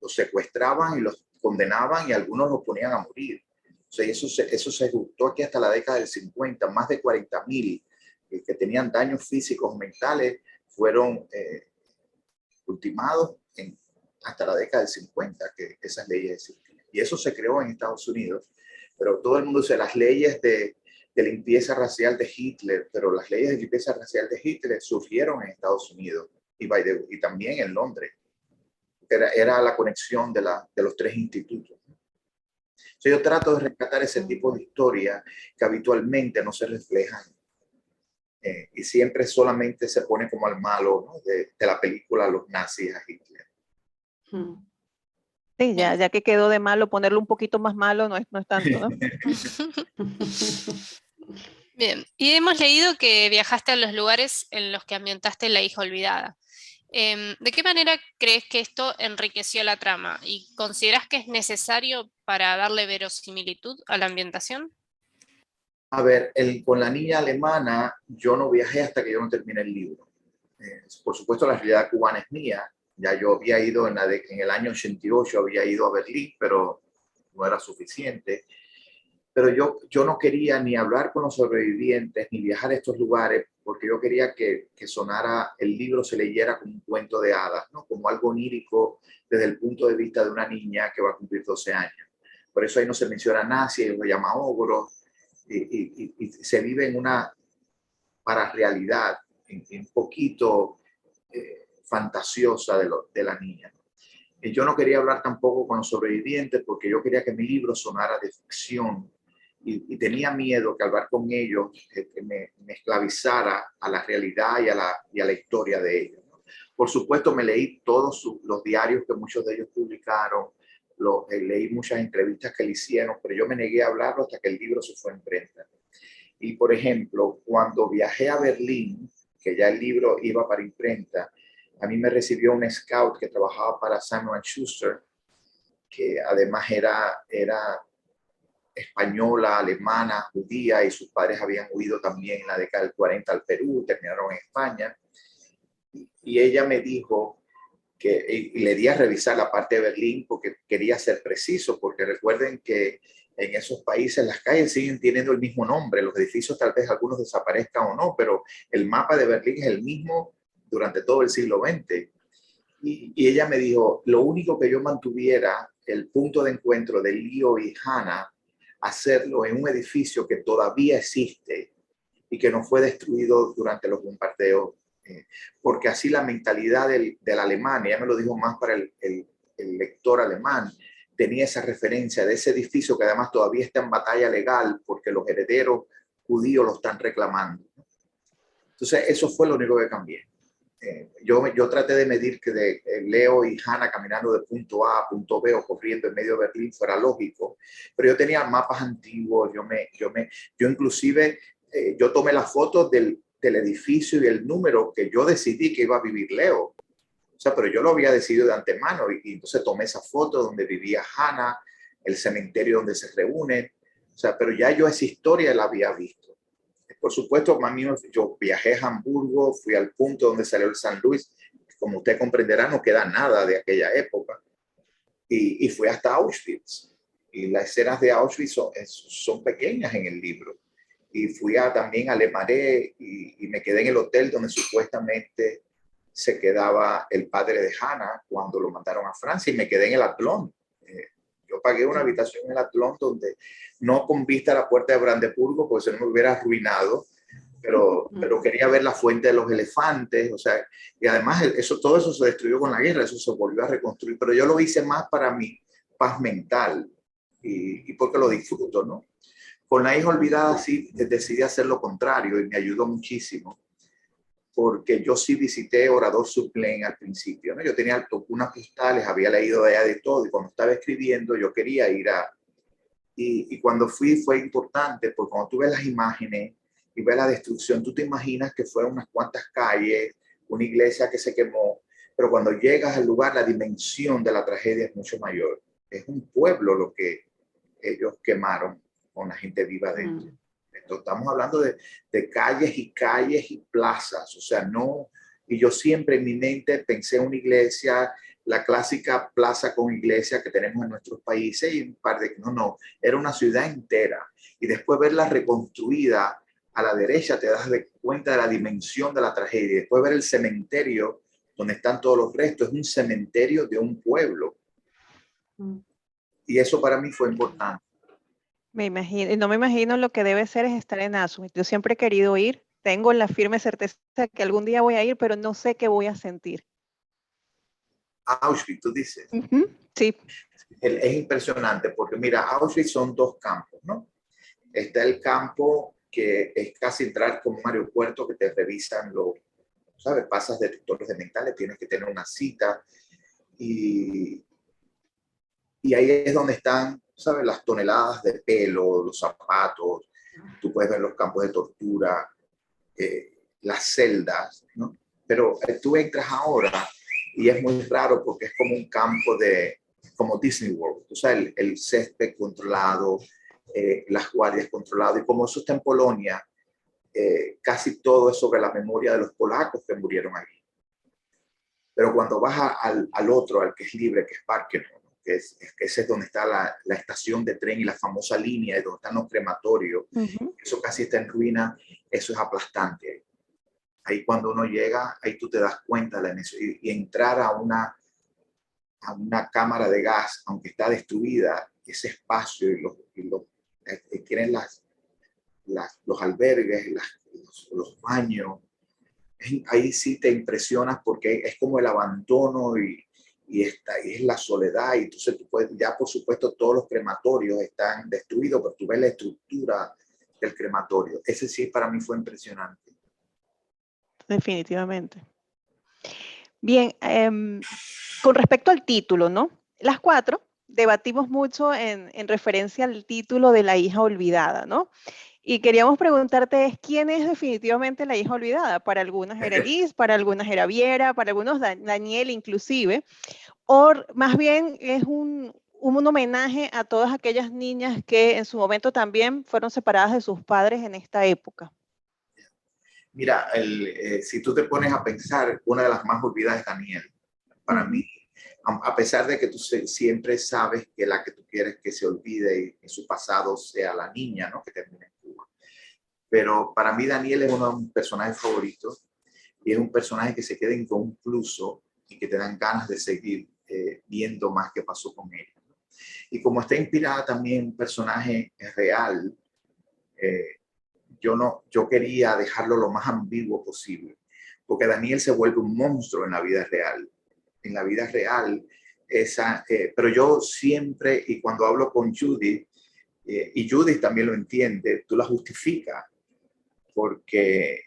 secuestraban y los condenaban y algunos los ponían a morir. O sea, eso se ejecutó aquí hasta la década del 50, más de 40,000 que tenían daños físicos, mentales, fueron ultimados hasta la década del 50, que esas leyes existían. Y eso se creó en Estados Unidos, pero todo el mundo dice las leyes de limpieza racial de Hitler, pero las leyes de limpieza racial de Hitler surgieron en Estados Unidos y también en Londres. Era la conexión de los tres institutos. Entonces yo trato de rescatar ese tipo de historias que habitualmente no se reflejan y siempre solamente se pone como al malo, ¿no? de la película Los nazis a Hitler. Sí, ya que quedó de malo, ponerlo un poquito más malo no es tanto, ¿no? Bien, y hemos leído que viajaste a los lugares en los que ambientaste La hija olvidada. ¿De qué manera crees que esto enriqueció la trama? ¿Y consideras que es necesario para darle verosimilitud a la ambientación? A ver, con la niña alemana yo no viajé hasta que yo no terminé el libro. Por supuesto, la realidad cubana es mía. Ya yo había ido en el año 88, había ido a Berlín, pero no era suficiente. Pero yo no quería ni hablar con los sobrevivientes, ni viajar a estos lugares, porque yo quería que sonara, el libro se leyera como un cuento de hadas, ¿no? Como algo onírico desde el punto de vista de una niña que va a cumplir 12 años. Por eso ahí no se menciona nazis, lo llama ogros, y se vive en una pararrealidad, en un poquito fantasiosa de la niña. Yo no quería hablar tampoco con los sobrevivientes porque yo quería que mi libro sonara de ficción y tenía miedo que al hablar con ellos me esclavizara a la realidad y a la historia de ellos, ¿no? Por supuesto, me leí todos los diarios que muchos de ellos publicaron, leí muchas entrevistas que le hicieron, pero yo me negué a hablarlo hasta que el libro se fue a imprenta. Y, por ejemplo, cuando viajé a Berlín, que ya el libro iba para imprenta, a mí me recibió un scout que trabajaba para Simon & Schuster, que además era española, alemana, judía, y sus padres habían huido también en la década del 40 al Perú, terminaron en España. Y ella me dijo y le di a revisar la parte de Berlín porque quería ser preciso, porque recuerden que en esos países las calles siguen teniendo el mismo nombre, los edificios tal vez algunos desaparezcan o no, pero el mapa de Berlín es el mismo durante todo el siglo XX. Y ella me dijo, lo único que yo mantuviera, el punto de encuentro de Leo y Hannah, hacerlo en un edificio que todavía existe y que no fue destruido durante los bombardeos, porque así la mentalidad del alemán, ella me lo dijo más para el lector alemán, tenía esa referencia de ese edificio que además todavía está en batalla legal porque los herederos judíos lo están reclamando. Entonces, eso fue lo único que cambié. Yo traté de medir que de Leo y Hannah caminando de punto A a punto B o corriendo en medio de Berlín fuera lógico, pero yo tenía mapas antiguos, yo inclusive yo tomé las fotos del edificio y el número que yo decidí que iba a vivir Leo. O sea, pero yo lo había decidido de antemano y entonces tomé esa foto donde vivía Hannah, el cementerio donde se reúnen. O sea, pero ya yo esa historia la había visto. Por supuesto, yo viajé a Hamburgo, fui al punto donde salió el San Luis. Como usted comprenderá, no queda nada de aquella época. Y fui hasta Auschwitz. Y las escenas de Auschwitz son pequeñas en el libro. Y fui también a Le Marais y me quedé en el hotel donde supuestamente se quedaba el padre de Hannah cuando lo mandaron a Francia y me quedé en el Athlon. Yo pagué una habitación en el Athlon donde no con vista a la puerta de Brandeburgo, porque si no me hubiera arruinado, pero quería ver la fuente de los elefantes, o sea, y además todo eso se destruyó con la guerra, eso se volvió a reconstruir, pero yo lo hice más para mi paz mental y porque lo disfruto, ¿no? Con La hija olvidada sí decidí hacer lo contrario y me ayudó muchísimo, porque yo sí visité Orador sur Glane al principio, ¿no? Yo tenía unas postales, había leído de allá de todo, y cuando estaba escribiendo yo quería ir y cuando fui fue importante, porque cuando tú ves las imágenes y ves la destrucción, tú te imaginas que fueron unas cuantas calles, una iglesia que se quemó, pero cuando llegas al lugar la dimensión de la tragedia es mucho mayor. Es un pueblo lo que ellos quemaron con la gente viva dentro. Entonces, estamos hablando de calles y calles y plazas, o sea, no, y yo siempre en mi mente pensé en una iglesia, la clásica plaza con iglesia que tenemos en nuestros países y un par de, no, era una ciudad entera. Y después verla reconstruida a la derecha te das cuenta de la dimensión de la tragedia. Después ver el cementerio donde están todos los restos, es un cementerio de un pueblo. Y eso para mí fue importante. Me imagino, no me imagino lo que debe ser es estar en Auschwitz. Yo siempre he querido ir, tengo la firme certeza que algún día voy a ir, pero no sé qué voy a sentir. Auschwitz, tú dices. Sí. Es impresionante porque mira, Auschwitz son dos campos, ¿no? Está el campo que es casi entrar como un aeropuerto que te revisan ¿sabes? Pasas detectores de metales, tienes que tener una cita y ahí es donde están, ¿sabes? Las toneladas de pelo, los zapatos, tú puedes ver los campos de tortura, las celdas, ¿no? Pero tú entras ahora y es muy raro porque es como un campo como Disney World, o sea, el césped controlado, las guardias controladas, y como eso está en Polonia, casi todo es sobre la memoria de los polacos que murieron allí. Pero cuando vas al otro, al que es libre, que es Parkenov, ¿no? que ese es donde está la estación de tren y la famosa línea, donde están los crematorios, eso casi está en ruina, eso es aplastante. Ahí cuando uno llega, ahí tú te das cuenta de eso. Y entrar a una cámara de gas, aunque está destruida, ese espacio tienen los albergues, los baños, ahí sí te impresionas porque es como el abandono y es la soledad. Y entonces tú puedes, ya por supuesto todos los crematorios están destruidos, pero tú ves la estructura del crematorio. Ese sí para mí fue impresionante. Definitivamente. Bien, con respecto al título, ¿no? Las cuatro debatimos mucho en referencia al título de La hija olvidada, ¿no? Y queríamos preguntarte, ¿quién es definitivamente la hija olvidada? Para algunas era Liz, para algunas era Viera, para algunos Daniel inclusive, o más bien es un homenaje a todas aquellas niñas que en su momento también fueron separadas de sus padres en esta época. Mira, si tú te pones a pensar, una de las más olvidadas es Daniel. Para mí, a pesar de que tú siempre sabes que la que tú quieres que se olvide y que su pasado sea la niña, ¿no? Que termine en Cuba. Pero para mí Daniel es uno de mis personajes favoritos y es un personaje que se queda inconcluso y que te dan ganas de seguir viendo más qué pasó con ella. Y como está inspirada también en un personaje real, yo quería dejarlo lo más ambiguo posible, porque Daniel se vuelve un monstruo en la vida real. En la vida real, pero yo siempre, y cuando hablo con Judith, y Judith también lo entiende, tú la justificas, porque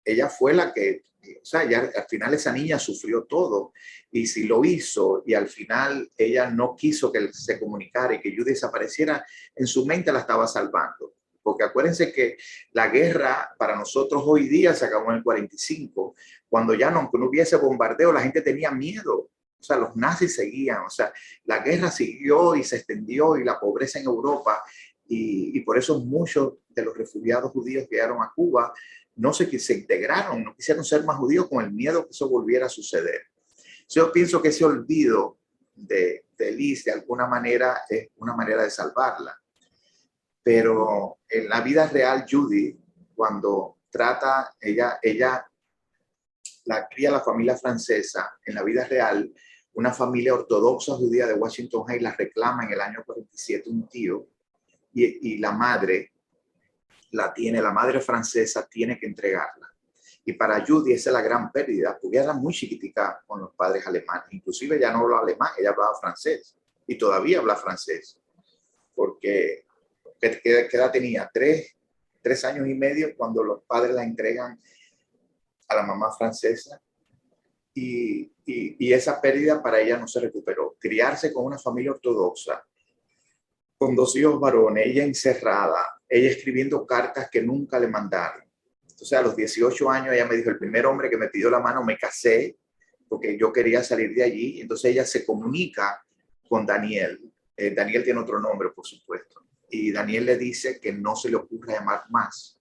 ella fue la que, o sea, ya, al final esa niña sufrió todo, y si lo hizo, y al final ella no quiso que él se comunicara y que Judith desapareciera, en su mente la estaba salvando. Porque acuérdense que la guerra para nosotros hoy día se acabó en el 45, cuando ya no hubiese bombardeo, la gente tenía miedo. O sea, los nazis seguían. O sea, la guerra siguió y se extendió y la pobreza en Europa. Y por eso muchos de los refugiados judíos que llegaron a Cuba no se integraron, no quisieron ser más judíos con el miedo que eso volviera a suceder. Yo pienso que ese olvido de Liz, de alguna manera, es una manera de salvarla. Pero en la vida real, Judy, cuando trata, ella la cría la familia francesa, en la vida real, una familia ortodoxa judía de Washington Heights la reclama en el año 47 un tío, y la madre la madre francesa tiene que entregarla. Y para Judy esa es la gran pérdida, porque ella era muy chiquitica con los padres alemanes, inclusive ella no hablaba alemán, ella hablaba francés, y todavía habla francés, porque ¿qué edad tenía? 3 años y medio cuando los padres la entregan a la mamá francesa, y esa pérdida para ella no se recuperó. Criarse con una familia ortodoxa, con 2 hijos varones, ella encerrada, ella escribiendo cartas que nunca le mandaron. Entonces a los 18 años ella me dijo, el primer hombre que me pidió la mano, me casé porque yo quería salir de allí. Entonces ella se comunica con Daniel. Daniel tiene otro nombre, por supuesto. Y Daniel le dice que no se le ocurre llamar más,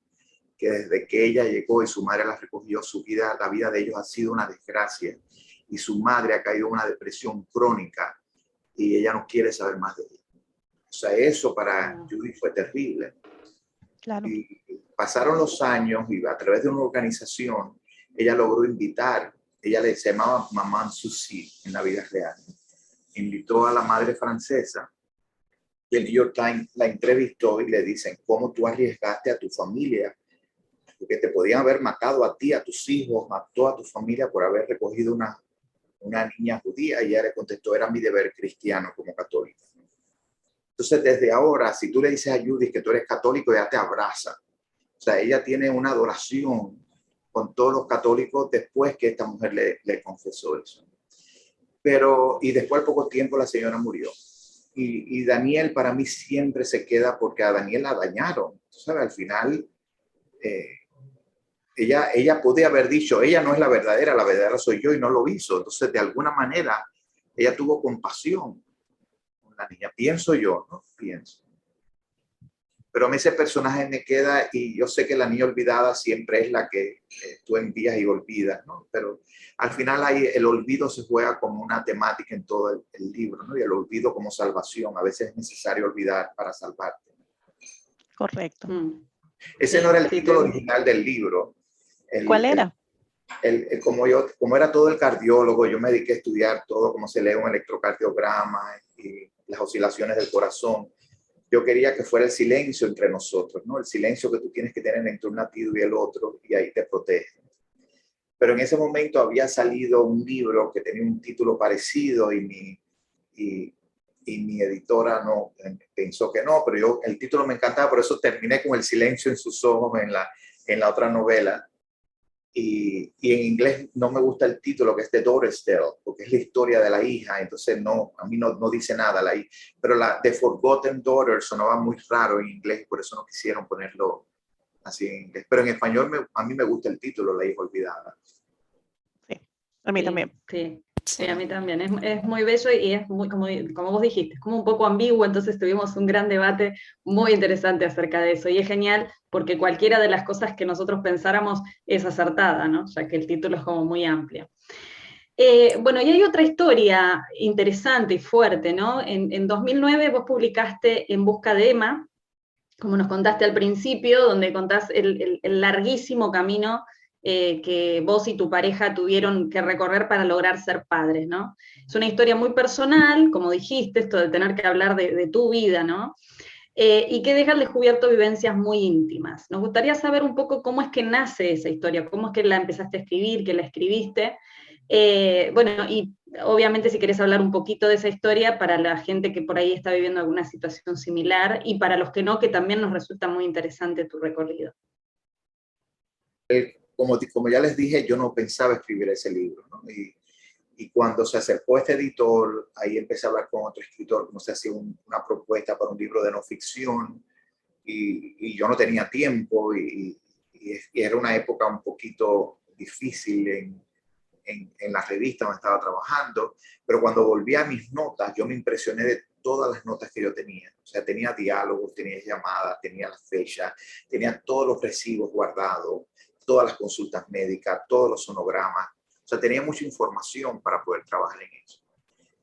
que desde que ella llegó y su madre la recogió, la vida de ellos ha sido una desgracia, y su madre ha caído en una depresión crónica y ella no quiere saber más de ella. O sea, eso para Judy fue terrible. Claro. Y pasaron los años y a través de una organización ella logró invitar, se llamaba Maman Susi en la vida real, invitó a la madre francesa. El New York Times la entrevistó y le dicen, ¿cómo tú arriesgaste a tu familia? Porque te podían haber matado a ti, a tus hijos, a toda tu familia por haber recogido una niña judía. Y ella le contestó, era mi deber cristiano como católico. Entonces, desde ahora, si tú le dices a Judith que tú eres católico, ella te abraza. O sea, ella tiene una adoración con todos los católicos después que esta mujer le confesó eso. Y después, al poco tiempo, la señora murió. Y Daniel para mí siempre se queda porque a Daniel la dañaron. ¿Sabes? Al final, ella podía haber dicho, ella no es la verdadera soy yo, y no lo hizo. Entonces, de alguna manera, ella tuvo compasión con la niña. Pienso yo, ¿no? Pienso. Pero a mí ese personaje me queda, y yo sé que la niña olvidada siempre es la que tú envías y olvidas, ¿no? Pero al final el olvido se juega como una temática en todo el libro, ¿no? Y el olvido como salvación. A veces es necesario olvidar para salvarte. Correcto. Ese no era el título original del libro. ¿Cuál era? Como era todo el cardiólogo, yo me dediqué a estudiar todo, cómo se lee un electrocardiograma y las oscilaciones del corazón. Yo quería que fuera el silencio entre nosotros, ¿no? El silencio que tú tienes que tener entre un latido y el otro, y ahí te protege. Pero en ese momento había salido un libro que tenía un título parecido y mi editora no pensó que no, pero el título me encantaba, por eso terminé con El silencio en sus ojos en la otra novela. Y en inglés no me gusta el título, que es The Daughter's Tale, porque es la historia de la hija, entonces a mí no dice nada. Pero la The Forgotten Daughter sonaba muy raro en inglés, por eso no quisieron ponerlo así en inglés. Pero en español a mí me gusta el título, La hija olvidada. Sí, a mí también. Sí, a mí también. Es muy bello y es muy, como vos dijiste, es como un poco ambiguo, entonces tuvimos un gran debate muy interesante acerca de eso. Y es genial porque cualquiera de las cosas que nosotros pensáramos es acertada, ¿no? Ya que el título es como muy amplio. Bueno, y hay otra historia interesante y fuerte, ¿no? En 2009 vos publicaste En busca de Emma, como nos contaste al principio, donde contás el larguísimo camino que vos y tu pareja tuvieron que recorrer para lograr ser padres, ¿no? Es una historia muy personal, como dijiste, esto de tener que hablar de tu vida, ¿no? Y que deja al descubierto vivencias muy íntimas. Nos gustaría saber un poco cómo es que nace esa historia, cómo es que la empezaste a escribir, que la escribiste. Bueno, y obviamente si querés hablar un poquito de esa historia para la gente que por ahí está viviendo alguna situación similar y para los que no, que también nos resulta muy interesante tu recorrido. Como ya les dije, yo no pensaba escribir ese libro, ¿no? Y cuando se acercó este editor, ahí empecé a hablar con otro escritor, como se hacía una propuesta para un libro de no ficción, y yo no tenía tiempo, y era una época un poquito difícil en la revista donde estaba trabajando, pero cuando volví a mis notas, yo me impresioné de todas las notas que yo tenía. O sea, tenía diálogos, tenía llamadas, tenía las fechas, tenía todos los recibos guardados, todas las consultas médicas, todos los sonogramas. O sea, tenía mucha información para poder trabajar en eso.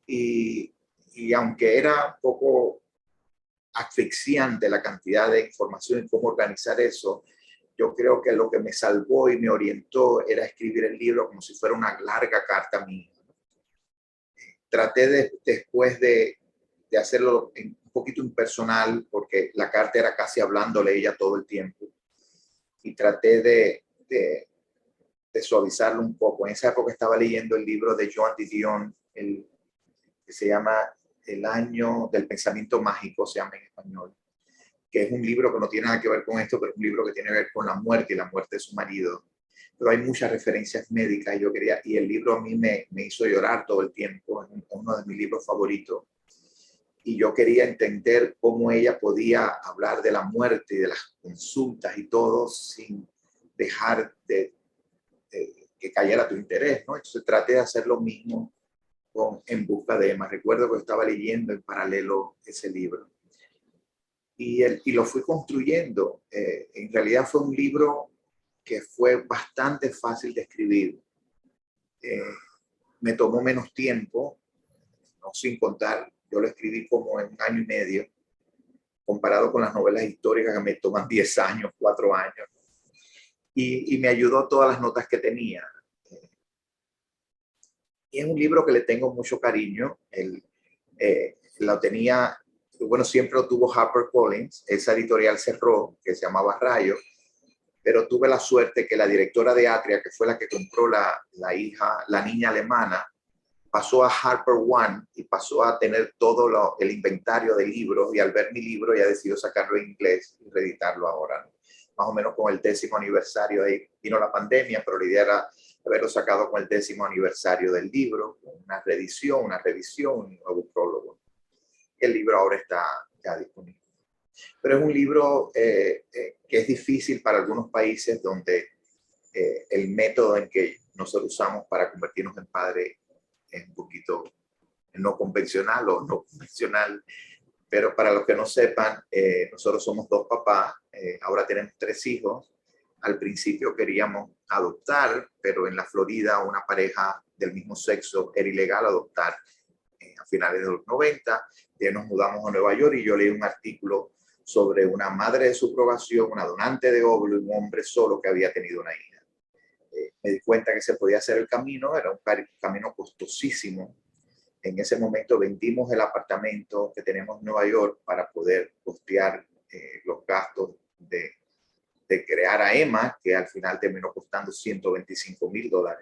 Y aunque era un poco asfixiante la cantidad de información y cómo organizar eso, yo creo que lo que me salvó y me orientó era escribir el libro como si fuera una larga carta mía. Traté después de hacerlo un poquito impersonal, porque la carta era casi hablándole ella todo el tiempo. Y traté de suavizarlo un poco. En esa época estaba leyendo el libro de Joan Didion, que se llama El año del pensamiento mágico, se llama en español, que es un libro que no tiene nada que ver con esto, pero es un libro que tiene que ver con la muerte y la muerte de su marido. Pero hay muchas referencias médicas y el libro a mí me hizo llorar todo el tiempo, es uno de mis libros favoritos. Y yo quería entender cómo ella podía hablar de la muerte y de las consultas y todo sin dejar que cayera tu interés, ¿no? Entonces traté de hacer lo mismo con En busca de Emma. Recuerdo que estaba leyendo en paralelo ese libro. Y lo fui construyendo. En realidad fue un libro que fue bastante fácil de escribir. Me tomó menos tiempo, no sin contar, yo lo escribí como en 1 año y medio, comparado con las novelas históricas que me toman 10 años, 4 años. Y me ayudó todas las notas que tenía. Y es un libro que le tengo mucho cariño. Lo tenía, bueno, siempre lo tuvo HarperCollins. Esa editorial cerró, que se llamaba Rayo, pero tuve la suerte que la directora de Atria, que fue la que compró la niña alemana, pasó a Harper One y pasó a tener todo el inventario de libros, y al ver mi libro ya decidió sacarlo en inglés y reeditarlo ahora, ¿no? Más o menos con el 10º aniversario. Ahí vino la pandemia, pero la idea era haberlo sacado con el 10º aniversario del libro, una reedición, una revisión, un nuevo prólogo. El libro ahora está ya disponible. Pero es un libro que es difícil para algunos países donde el método en que nosotros usamos para convertirnos en padres es un poquito no convencional o no convencional. Pero para los que no sepan, nosotros somos dos papás, ahora tenemos 3 hijos. Al principio queríamos adoptar, pero en la Florida una pareja del mismo sexo era ilegal adoptar a finales de los 90. Ya nos mudamos a Nueva York y yo leí un artículo sobre una madre de subrogación, una donante de óvulo y un hombre solo que había tenido una hija. Me di cuenta que se podía hacer el camino, era un camino costosísimo. En ese momento vendimos el apartamento que tenemos en Nueva York para poder costear los gastos de crear a Emma, que al final terminó costando $125,000.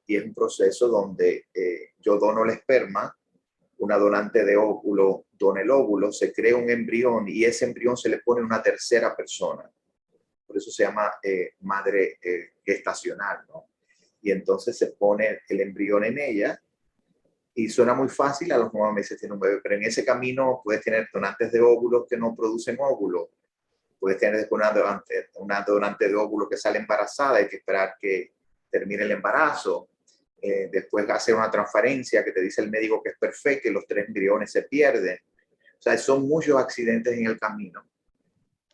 Y es un proceso donde yo dono el esperma, una donante de óvulo dona el óvulo, se crea un embrión y ese embrión se le pone a una tercera persona. Por eso se llama madre gestacional, ¿no? Y entonces se pone el embrión en ella y suena muy fácil, a los 9 meses tiene un bebé, pero en ese camino puedes tener donantes de óvulos que no producen óvulos, puedes tener una donante de óvulos que sale embarazada, hay que esperar que termine el embarazo, después hacer una transferencia que te dice el médico que es perfecta y los 3 embriones se pierden. O sea, son muchos accidentes en el camino.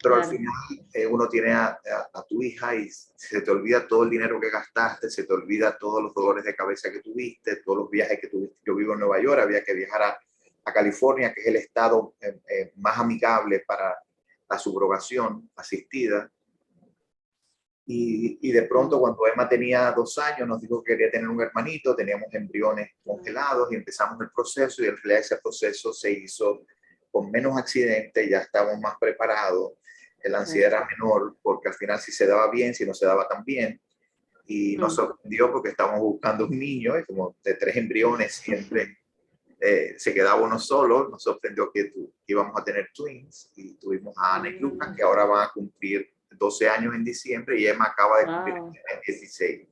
Pero al final uno tiene a tu hija y se te olvida todo el dinero que gastaste, se te olvida todos los dolores de cabeza que tuviste, todos los viajes que tuviste. Yo vivo en Nueva York, había que viajar a California, que es el estado más amigable para la subrogación asistida. Y de pronto cuando Emma tenía 2 años nos dijo que quería tener un hermanito, teníamos embriones congelados y empezamos el proceso y en realidad ese proceso se hizo con menos accidentes, ya estábamos más preparados, la ansiedad era menor porque al final si se daba bien, si no se daba tan bien y nos sorprendió porque estábamos buscando un niño y como de 3 embriones siempre se quedaba uno solo, nos sorprendió que íbamos a tener twins y tuvimos a Ana y Lucas que ahora van a cumplir 12 años en diciembre y Emma acaba de cumplir en 16.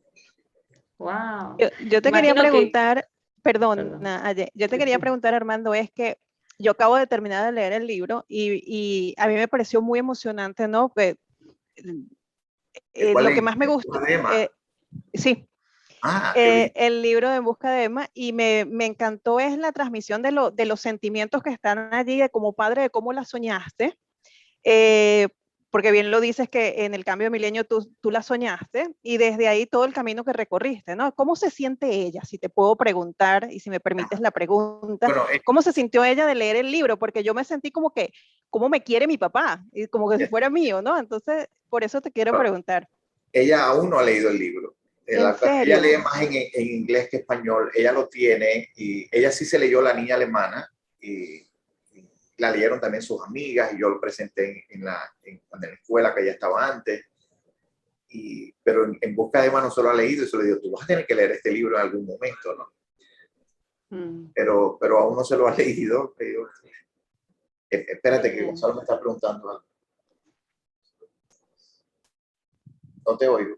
Wow. Yo te quería preguntar, perdón. Aye, yo te quería preguntar, Armando, es que yo acabo de terminar de leer el libro y a mí me pareció muy emocionante, ¿no? Que, lo que más me gustó, sí, el libro de En busca de Emma, y me encantó es la transmisión de los sentimientos que están allí, de como padre, de cómo la soñaste, porque bien lo dices que en el cambio de milenio tú la soñaste y desde ahí todo el camino que recorriste, ¿no? ¿Cómo se siente ella? Si te puedo preguntar y si me permites la pregunta, bueno, ¿cómo se sintió ella de leer el libro? Porque yo me sentí como que, ¿cómo me quiere mi papá? Y como que si fuera mío, ¿no? Entonces, por eso te quiero preguntar. Ella aún no ha leído el libro. Ella lee más en inglés que español, ella lo tiene y ella sí se leyó La niña alemana y la leyeron también sus amigas y yo lo presenté en la escuela que ella estaba antes. Pero en busca de Emma no se lo ha leído y se le digo, tú vas a tener que leer este libro en algún momento, ¿no? Pero aún no se lo ha leído. Pero, espérate que Gonzalo me está preguntando algo. No te oigo.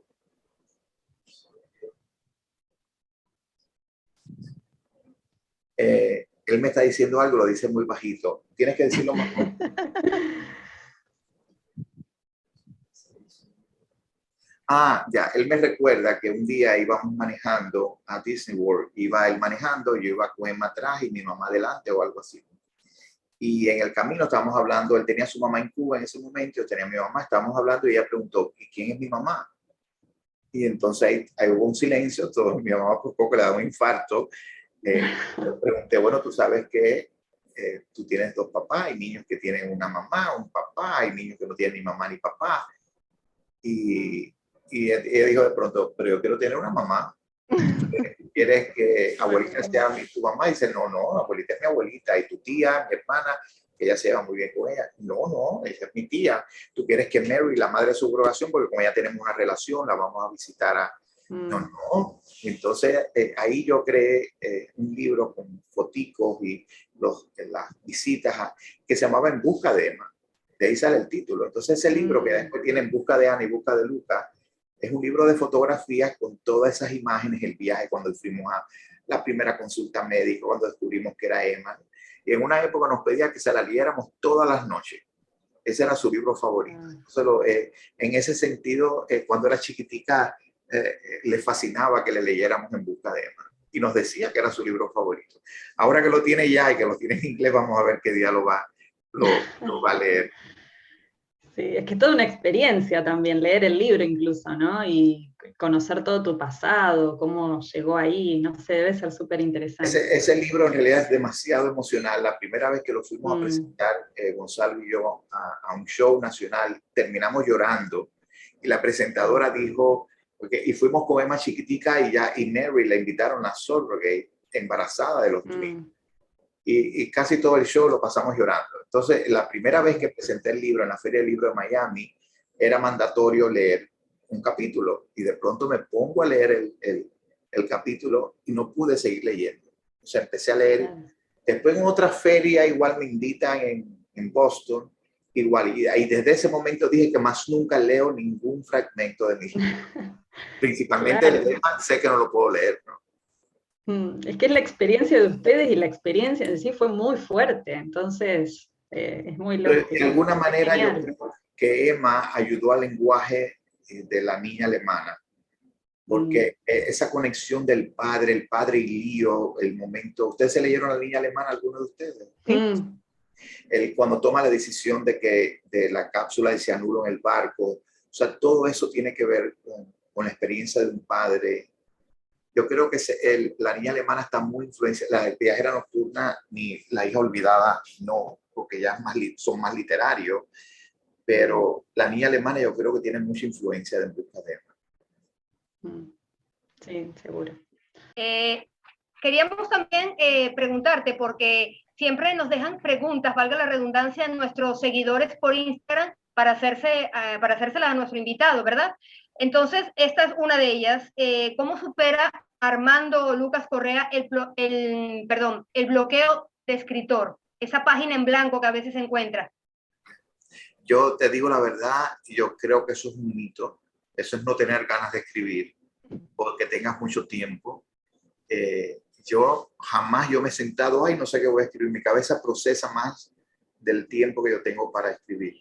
Él me está diciendo algo, lo dice muy bajito. Tienes que decirlo más fuerte. Ya, él me recuerda que un día íbamos manejando a Disney World. Iba él manejando, yo iba con Emma atrás y mi mamá adelante o algo así. Y en el camino estábamos hablando, él tenía a su mamá en Cuba en ese momento, yo tenía a mi mamá, estábamos hablando y ella preguntó, ¿y quién es mi mamá? Y entonces ahí hubo un silencio, mi mamá por poco le daba un infarto. Le pregunté, bueno, tú sabes que tú tienes 2 papás, hay niños que tienen una mamá, un papá, hay niños que no tienen ni mamá ni papá. Y ella dijo de pronto, pero yo quiero tener una mamá. ¿Quieres que abuelita sea tu mamá? Y dice, no, abuelita es mi abuelita. Y tu tía, mi hermana, que ella se lleva muy bien con ella. No, ella es mi tía. Tú quieres que Mary, la madre de subrogación, porque con ella tenemos una relación, la vamos a visitar a... No. Entonces, ahí yo creé un libro con foticos y las visitas que se llamaba En busca de Emma. De ahí sale el título. Entonces, ese libro que después tiene En busca de Ana y Busca de Lucas, es un libro de fotografías con todas esas imágenes, el viaje, cuando fuimos a la primera consulta médica, cuando descubrimos que era Emma. Y en una época nos pedía que se la leyéramos todas las noches. Ese era su libro favorito. En ese sentido, cuando era chiquitica, le fascinaba que le leyéramos En busca de Emma. y nos decía que era su libro favorito. Ahora que lo tiene ya y que lo tiene en inglés, vamos a ver qué día lo va a leer. Sí, es que es toda una experiencia también, leer el libro incluso, ¿no? Y conocer todo tu pasado, cómo llegó ahí, no sé, debe ser súper interesante. Ese libro en realidad es demasiado emocional. La primera vez que lo fuimos a presentar, Gonzalo y yo, a un show nacional, terminamos llorando. Y la presentadora dijo, y fuimos con Emma chiquitica y Mary la invitaron a Sol, porque embarazada de los twins. Y casi todo el show lo pasamos llorando. Entonces, la primera vez que presenté el libro en la Feria del Libro de Miami, era mandatorio leer un capítulo. Y de pronto me pongo a leer el capítulo y no pude seguir leyendo. O sea, empecé a leer. Después en otra feria igual me invitan en Boston, igual. Y desde ese momento dije que más nunca leo ningún fragmento de mi libro. Principalmente el tema, sé que no lo puedo leer, ¿no? Es que es la experiencia de ustedes y la experiencia en sí fue muy fuerte, entonces es muy loco. De alguna manera yo creo que Emma ayudó al lenguaje de la niña alemana, porque esa conexión del padre, el padre y Lío, el momento, ¿ustedes se leyeron La niña alemana, alguno de ustedes? Sí. Cuando toma la decisión de la cápsula de cianuro en el barco, o sea, todo eso tiene que ver con la experiencia de un padre. Yo creo que la niña alemana está muy influenciada. La viajera nocturna ni La hija olvidada no, porque ya son más literarios, pero la niña alemana yo creo que tiene mucha influencia de En busca de Emma. Sí, seguro. Queríamos también preguntarte, porque siempre nos dejan preguntas, valga la redundancia, nuestros seguidores por Instagram para hacérselas a nuestro invitado, ¿verdad? Entonces, esta es una de ellas. ¿Cómo supera Armando Lucas Correa el bloqueo de escritor? Esa página en blanco que a veces se encuentra. Yo te digo la verdad, yo creo que eso es un mito. Eso es no tener ganas de escribir porque tengas mucho tiempo. Yo me he sentado, no sé qué voy a escribir. Mi cabeza procesa más del tiempo que yo tengo para escribir.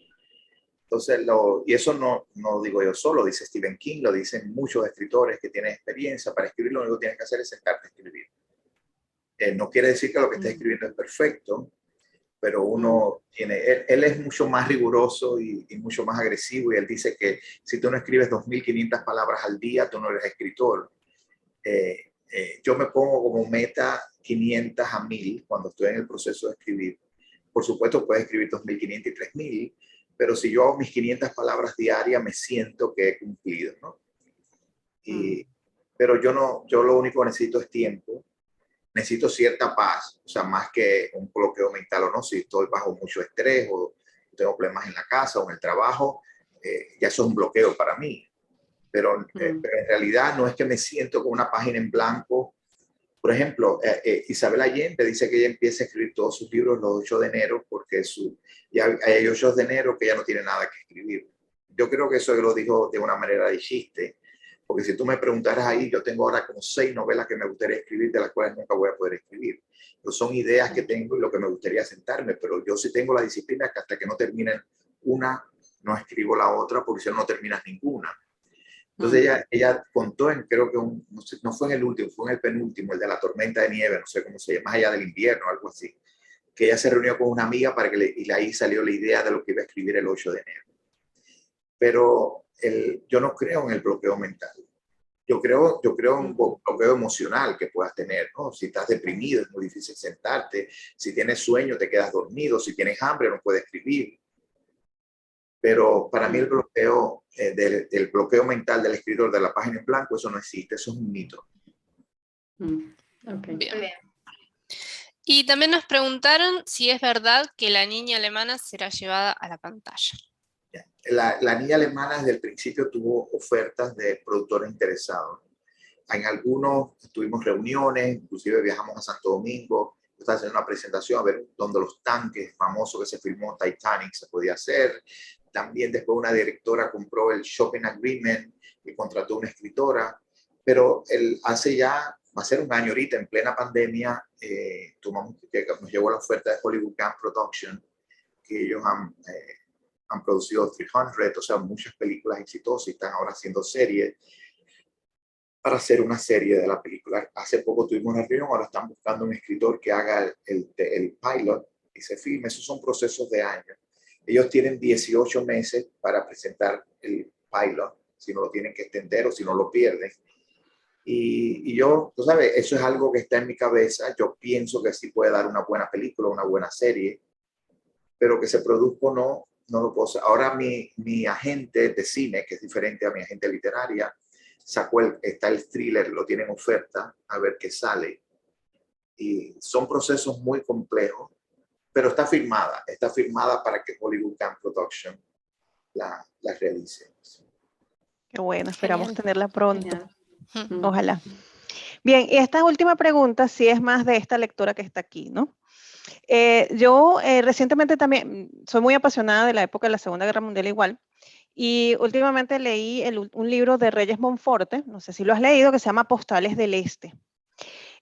Entonces, y eso no digo yo solo, dice Stephen King, lo dicen muchos escritores que tienen experiencia. Para escribir lo único que tienes que hacer es sentarte a escribir. No quiere decir que lo que estés escribiendo es perfecto, pero uno él es mucho más riguroso y mucho más agresivo, y él dice que si tú no escribes 2.500 palabras al día, tú no eres escritor. Yo me pongo como meta 500 a 1.000 cuando estoy en el proceso de escribir. Por supuesto, puedes escribir 2.500 y 3.000, pero si yo hago mis 500 palabras diarias, me siento que he cumplido, ¿no? Pero yo lo único que necesito es tiempo. Necesito cierta paz, o sea, más que un bloqueo mental o no. Si estoy bajo mucho estrés o tengo problemas en la casa o en el trabajo, ya eso es un bloqueo para mí. Pero en realidad no es que me siento con una página en blanco. Por ejemplo, Isabel Allende dice que ella empieza a escribir todos sus libros los 8 de enero porque ya hay 8 de enero que ya no tiene nada que escribir. Yo creo que eso lo dijo de una manera de chiste, porque si tú me preguntaras ahí, yo tengo ahora como 6 novelas que me gustaría escribir, de las cuales nunca voy a poder escribir. Pero son ideas que tengo y lo que me gustaría sentarme, pero yo sí tengo la disciplina que hasta que no terminen una, no escribo la otra, porque si no, no terminas ninguna. Entonces ella contó, creo que no fue en el último, fue en el penúltimo, el de la tormenta de nieve, no sé cómo se llama, Más allá del invierno, algo así, que ella se reunió con una amiga y ahí salió la idea de lo que iba a escribir el 8 de enero. Pero yo no creo en el bloqueo mental. Yo creo en un bloqueo emocional que puedas tener, ¿no? Si estás deprimido, es muy difícil sentarte. Si tienes sueño, te quedas dormido. Si tienes hambre, no puedes escribir. Pero para mí el bloqueo, el bloqueo mental del escritor de la página en blanco, eso no existe, eso es un mito. Okay. Bien. Y también nos preguntaron si es verdad que La niña alemana será llevada a la pantalla. La niña alemana desde el principio tuvo ofertas de productores interesados. En algunos tuvimos reuniones, inclusive viajamos a Santo Domingo. Yo estaba haciendo una presentación a ver dónde los tanques famosos que se filmó Titanic se podía hacer. También después una directora compró el shopping agreement y contrató una escritora. Pero va a ser un año ahorita, en plena pandemia, nos llegó la oferta de Hollywood Camp Production, que ellos han producido 300, o sea, muchas películas exitosas y están ahora haciendo series. para hacer una serie de la película. Hace poco tuvimos una reunión, ahora están buscando un escritor que haga el pilot y se filme. Esos son procesos de años. Ellos tienen 18 meses para presentar el pilot, si no lo tienen que extender o si no lo pierden. Y yo, tú sabes, eso es algo que está en mi cabeza. Yo pienso que sí puede dar una buena película, una buena serie, pero que se produzca o no, no lo puedo hacer. Ahora mi agente de cine, que es diferente a mi agente literaria, está el thriller, lo tiene en oferta, a ver qué sale. Y son procesos muy complejos, pero está firmada para que Hollywood Camp Production la realice. Qué bueno, esperamos Genial. tenerla pronto. Genial. Ojalá. Bien, y esta última pregunta sí es más de esta lectora que está aquí, ¿no? Yo recientemente también soy muy apasionada de la época de la Segunda Guerra Mundial igual, y últimamente leí un libro de Reyes Monforte, no sé si lo has leído, que se llama Postales del Este.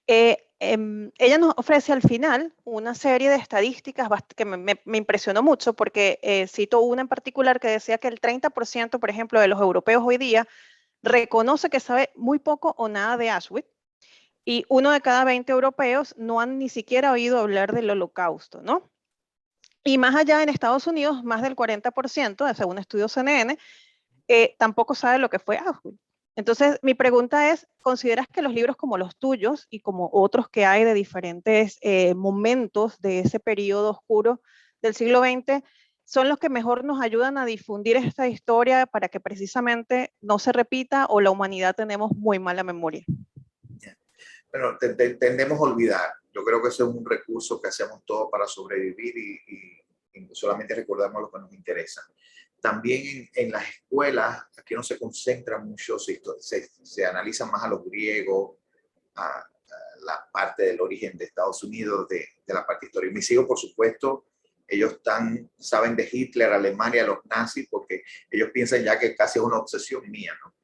Ella nos ofrece al final una serie de estadísticas que me impresionó mucho, porque cito una en particular que decía que el 30%, por ejemplo, de los europeos hoy día reconoce que sabe muy poco o nada de Auschwitz, y 1 de cada 20 europeos no han ni siquiera oído hablar del Holocausto, ¿no? Y más allá, en Estados Unidos, más del 40%, según estudio CNN, tampoco sabe lo que fue Auschwitz. Entonces, mi pregunta es, ¿consideras que los libros como los tuyos y como otros que hay de diferentes momentos de ese periodo oscuro del siglo XX son los que mejor nos ayudan a difundir esta historia para que precisamente no se repita, o la humanidad tenemos muy mala memoria? Bueno, tendemos a olvidar. Yo creo que eso es un recurso que hacemos todos para sobrevivir y solamente recordamos lo que nos interesa. También en las escuelas, aquí no se concentra mucho, se analiza más a los griegos, a la parte del origen de Estados Unidos, de la parte histórica. Mis hijos, por supuesto, ellos saben de Hitler, Alemania, los nazis, porque ellos piensan ya que casi es una obsesión mía, ¿no?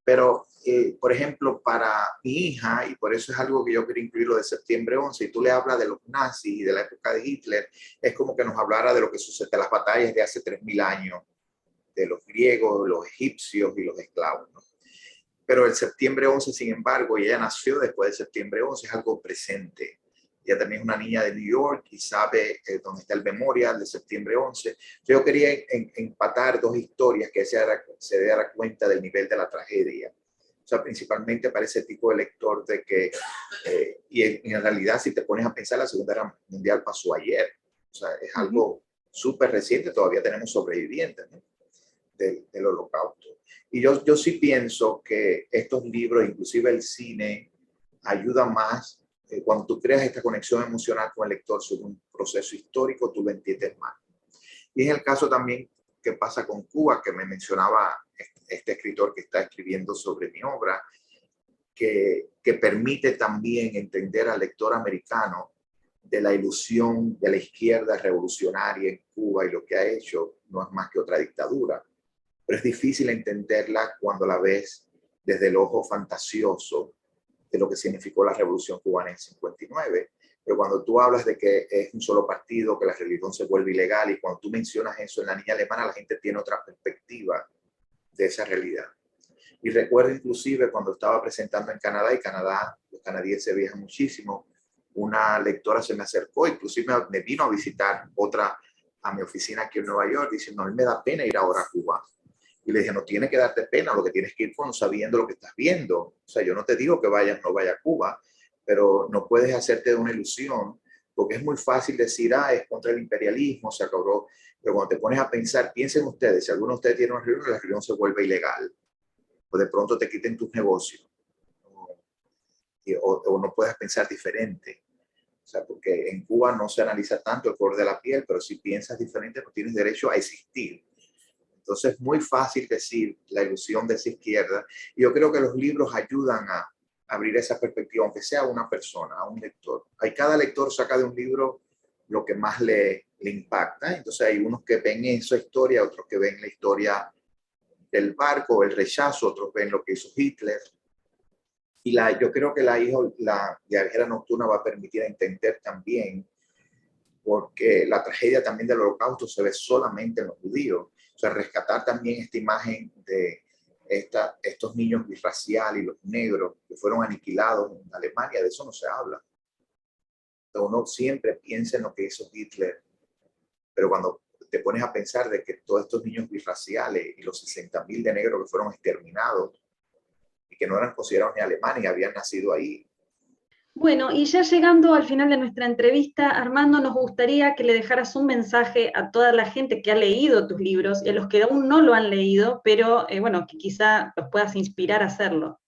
Pero, por ejemplo, para mi hija, y por eso es algo que yo quería incluir, lo de septiembre 11, y tú le hablas de los nazis y de la época de Hitler, es como que nos hablara de lo que sucede, de las batallas de hace 3000 años, de los griegos, los egipcios y los esclavos, ¿no? Pero el septiembre 11, sin embargo, y ella nació después de septiembre 11, es algo presente. Ella también es una niña de New York y sabe dónde está el memorial de septiembre 11. Yo quería empatar dos historias que se diera cuenta del nivel de la tragedia. O sea, principalmente para ese tipo de lector de que, y en realidad, si te pones a pensar, la Segunda Guerra Mundial pasó ayer. O sea, es algo súper reciente, todavía tenemos sobrevivientes, ¿no? del Holocausto. Y yo sí pienso que estos libros, inclusive el cine, ayudan más. Cuando tú creas esta conexión emocional con el lector sobre un proceso histórico, tú lo entiendes más. Y es el caso también que pasa con Cuba, que me mencionaba este escritor que está escribiendo sobre mi obra, que permite también entender al lector americano de la ilusión de la izquierda revolucionaria en Cuba, y lo que ha hecho no es más que otra dictadura. Pero es difícil entenderla cuando la ves desde el ojo fantasioso de lo que significó la Revolución Cubana en 59. Pero cuando tú hablas de que es un solo partido, que la religión se vuelve ilegal, y cuando tú mencionas eso en La Niña Alemana, la gente tiene otra perspectiva de esa realidad. Y recuerdo inclusive cuando estaba presentando en Canadá, y Canadá, los canadienses viajan muchísimo, una lectora se me acercó, inclusive me vino a visitar otra a mi oficina aquí en Nueva York, diciendo, no, me da pena ir ahora a Cuba. Y le dije, no tiene que darte pena, lo que tienes que ir con sabiendo lo que estás viendo. O sea, yo no te digo que vayas, no vayas a Cuba, pero no puedes hacerte de una ilusión, porque es muy fácil decir, es contra el imperialismo, se acabó. Pero cuando te pones a pensar, piensen ustedes, si alguno de ustedes tiene una religión, la religión se vuelve ilegal, o de pronto te quiten tus negocios, o no puedes pensar diferente. O sea, porque en Cuba no se analiza tanto el color de la piel, pero si piensas diferente no tienes derecho a existir. Entonces es muy fácil decir la ilusión de esa izquierda. Y yo creo que los libros ayudan a abrir esa perspectiva, aunque sea a una persona, a un lector. Cada lector saca de un libro lo que más le impacta. Entonces hay unos que ven esa historia, otros que ven la historia del barco, el rechazo, otros ven lo que hizo Hitler. Y yo creo que la viajera nocturna va a permitir entender también, porque la tragedia también del Holocausto se ve solamente en los judíos. O sea, rescatar también esta imagen de estos niños birraciales y los negros que fueron aniquilados en Alemania, de eso no se habla. Uno siempre piensa en lo que hizo Hitler, pero cuando te pones a pensar de que todos estos niños birraciales y los 60.000 de negros que fueron exterminados y que no eran considerados ni alemanes y habían nacido ahí. Bueno, y ya llegando al final de nuestra entrevista, Armando, nos gustaría que le dejaras un mensaje a toda la gente que ha leído tus libros y a los que aún no lo han leído, pero bueno, que quizá los puedas inspirar a hacerlo.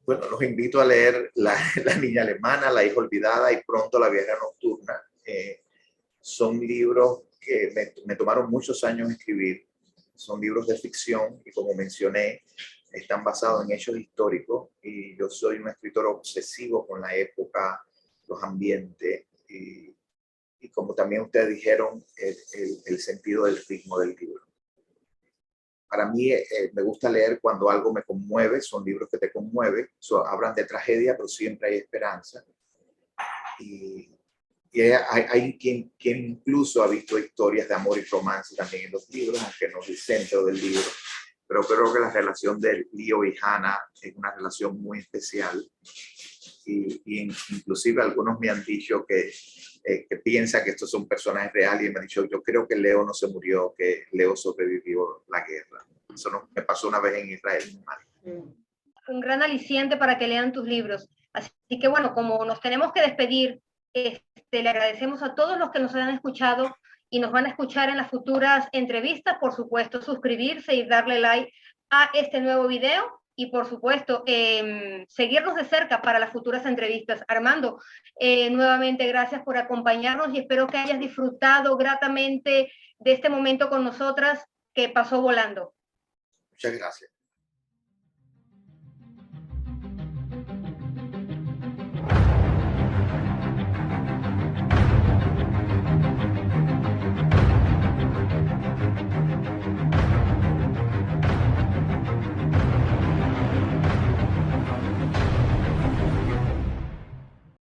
Bueno, los invito a leer La niña alemana, La hija olvidada y pronto La viajera nocturna. Son libros que me tomaron muchos años escribir. Son libros de ficción y, como mencioné, están basados en hechos históricos, y yo soy un escritor obsesivo con la época, los ambientes y como también ustedes dijeron, el sentido del ritmo del libro. Para mí me gusta leer cuando algo me conmueve, son libros que te conmueven, hablan de tragedia, pero siempre hay esperanza. Y hay quien incluso ha visto historias de amor y romance también en los libros, aunque no es el centro del libro. Pero creo que la relación de Leo y Hannah es una relación muy especial. Y inclusive algunos me han dicho que piensan que estos son personajes reales, y me han dicho, yo creo que Leo no se murió, que Leo sobrevivió la guerra. Eso me pasó una vez en Israel. Un gran aliciente para que lean tus libros. Así que bueno, como nos tenemos que despedir, le agradecemos a todos los que nos han escuchado y nos van a escuchar en las futuras entrevistas. Por supuesto, suscribirse y darle like a este nuevo video y, por supuesto, seguirnos de cerca para las futuras entrevistas. Armando, nuevamente gracias por acompañarnos y espero que hayas disfrutado gratamente de este momento con nosotras, que pasó volando. Muchas gracias.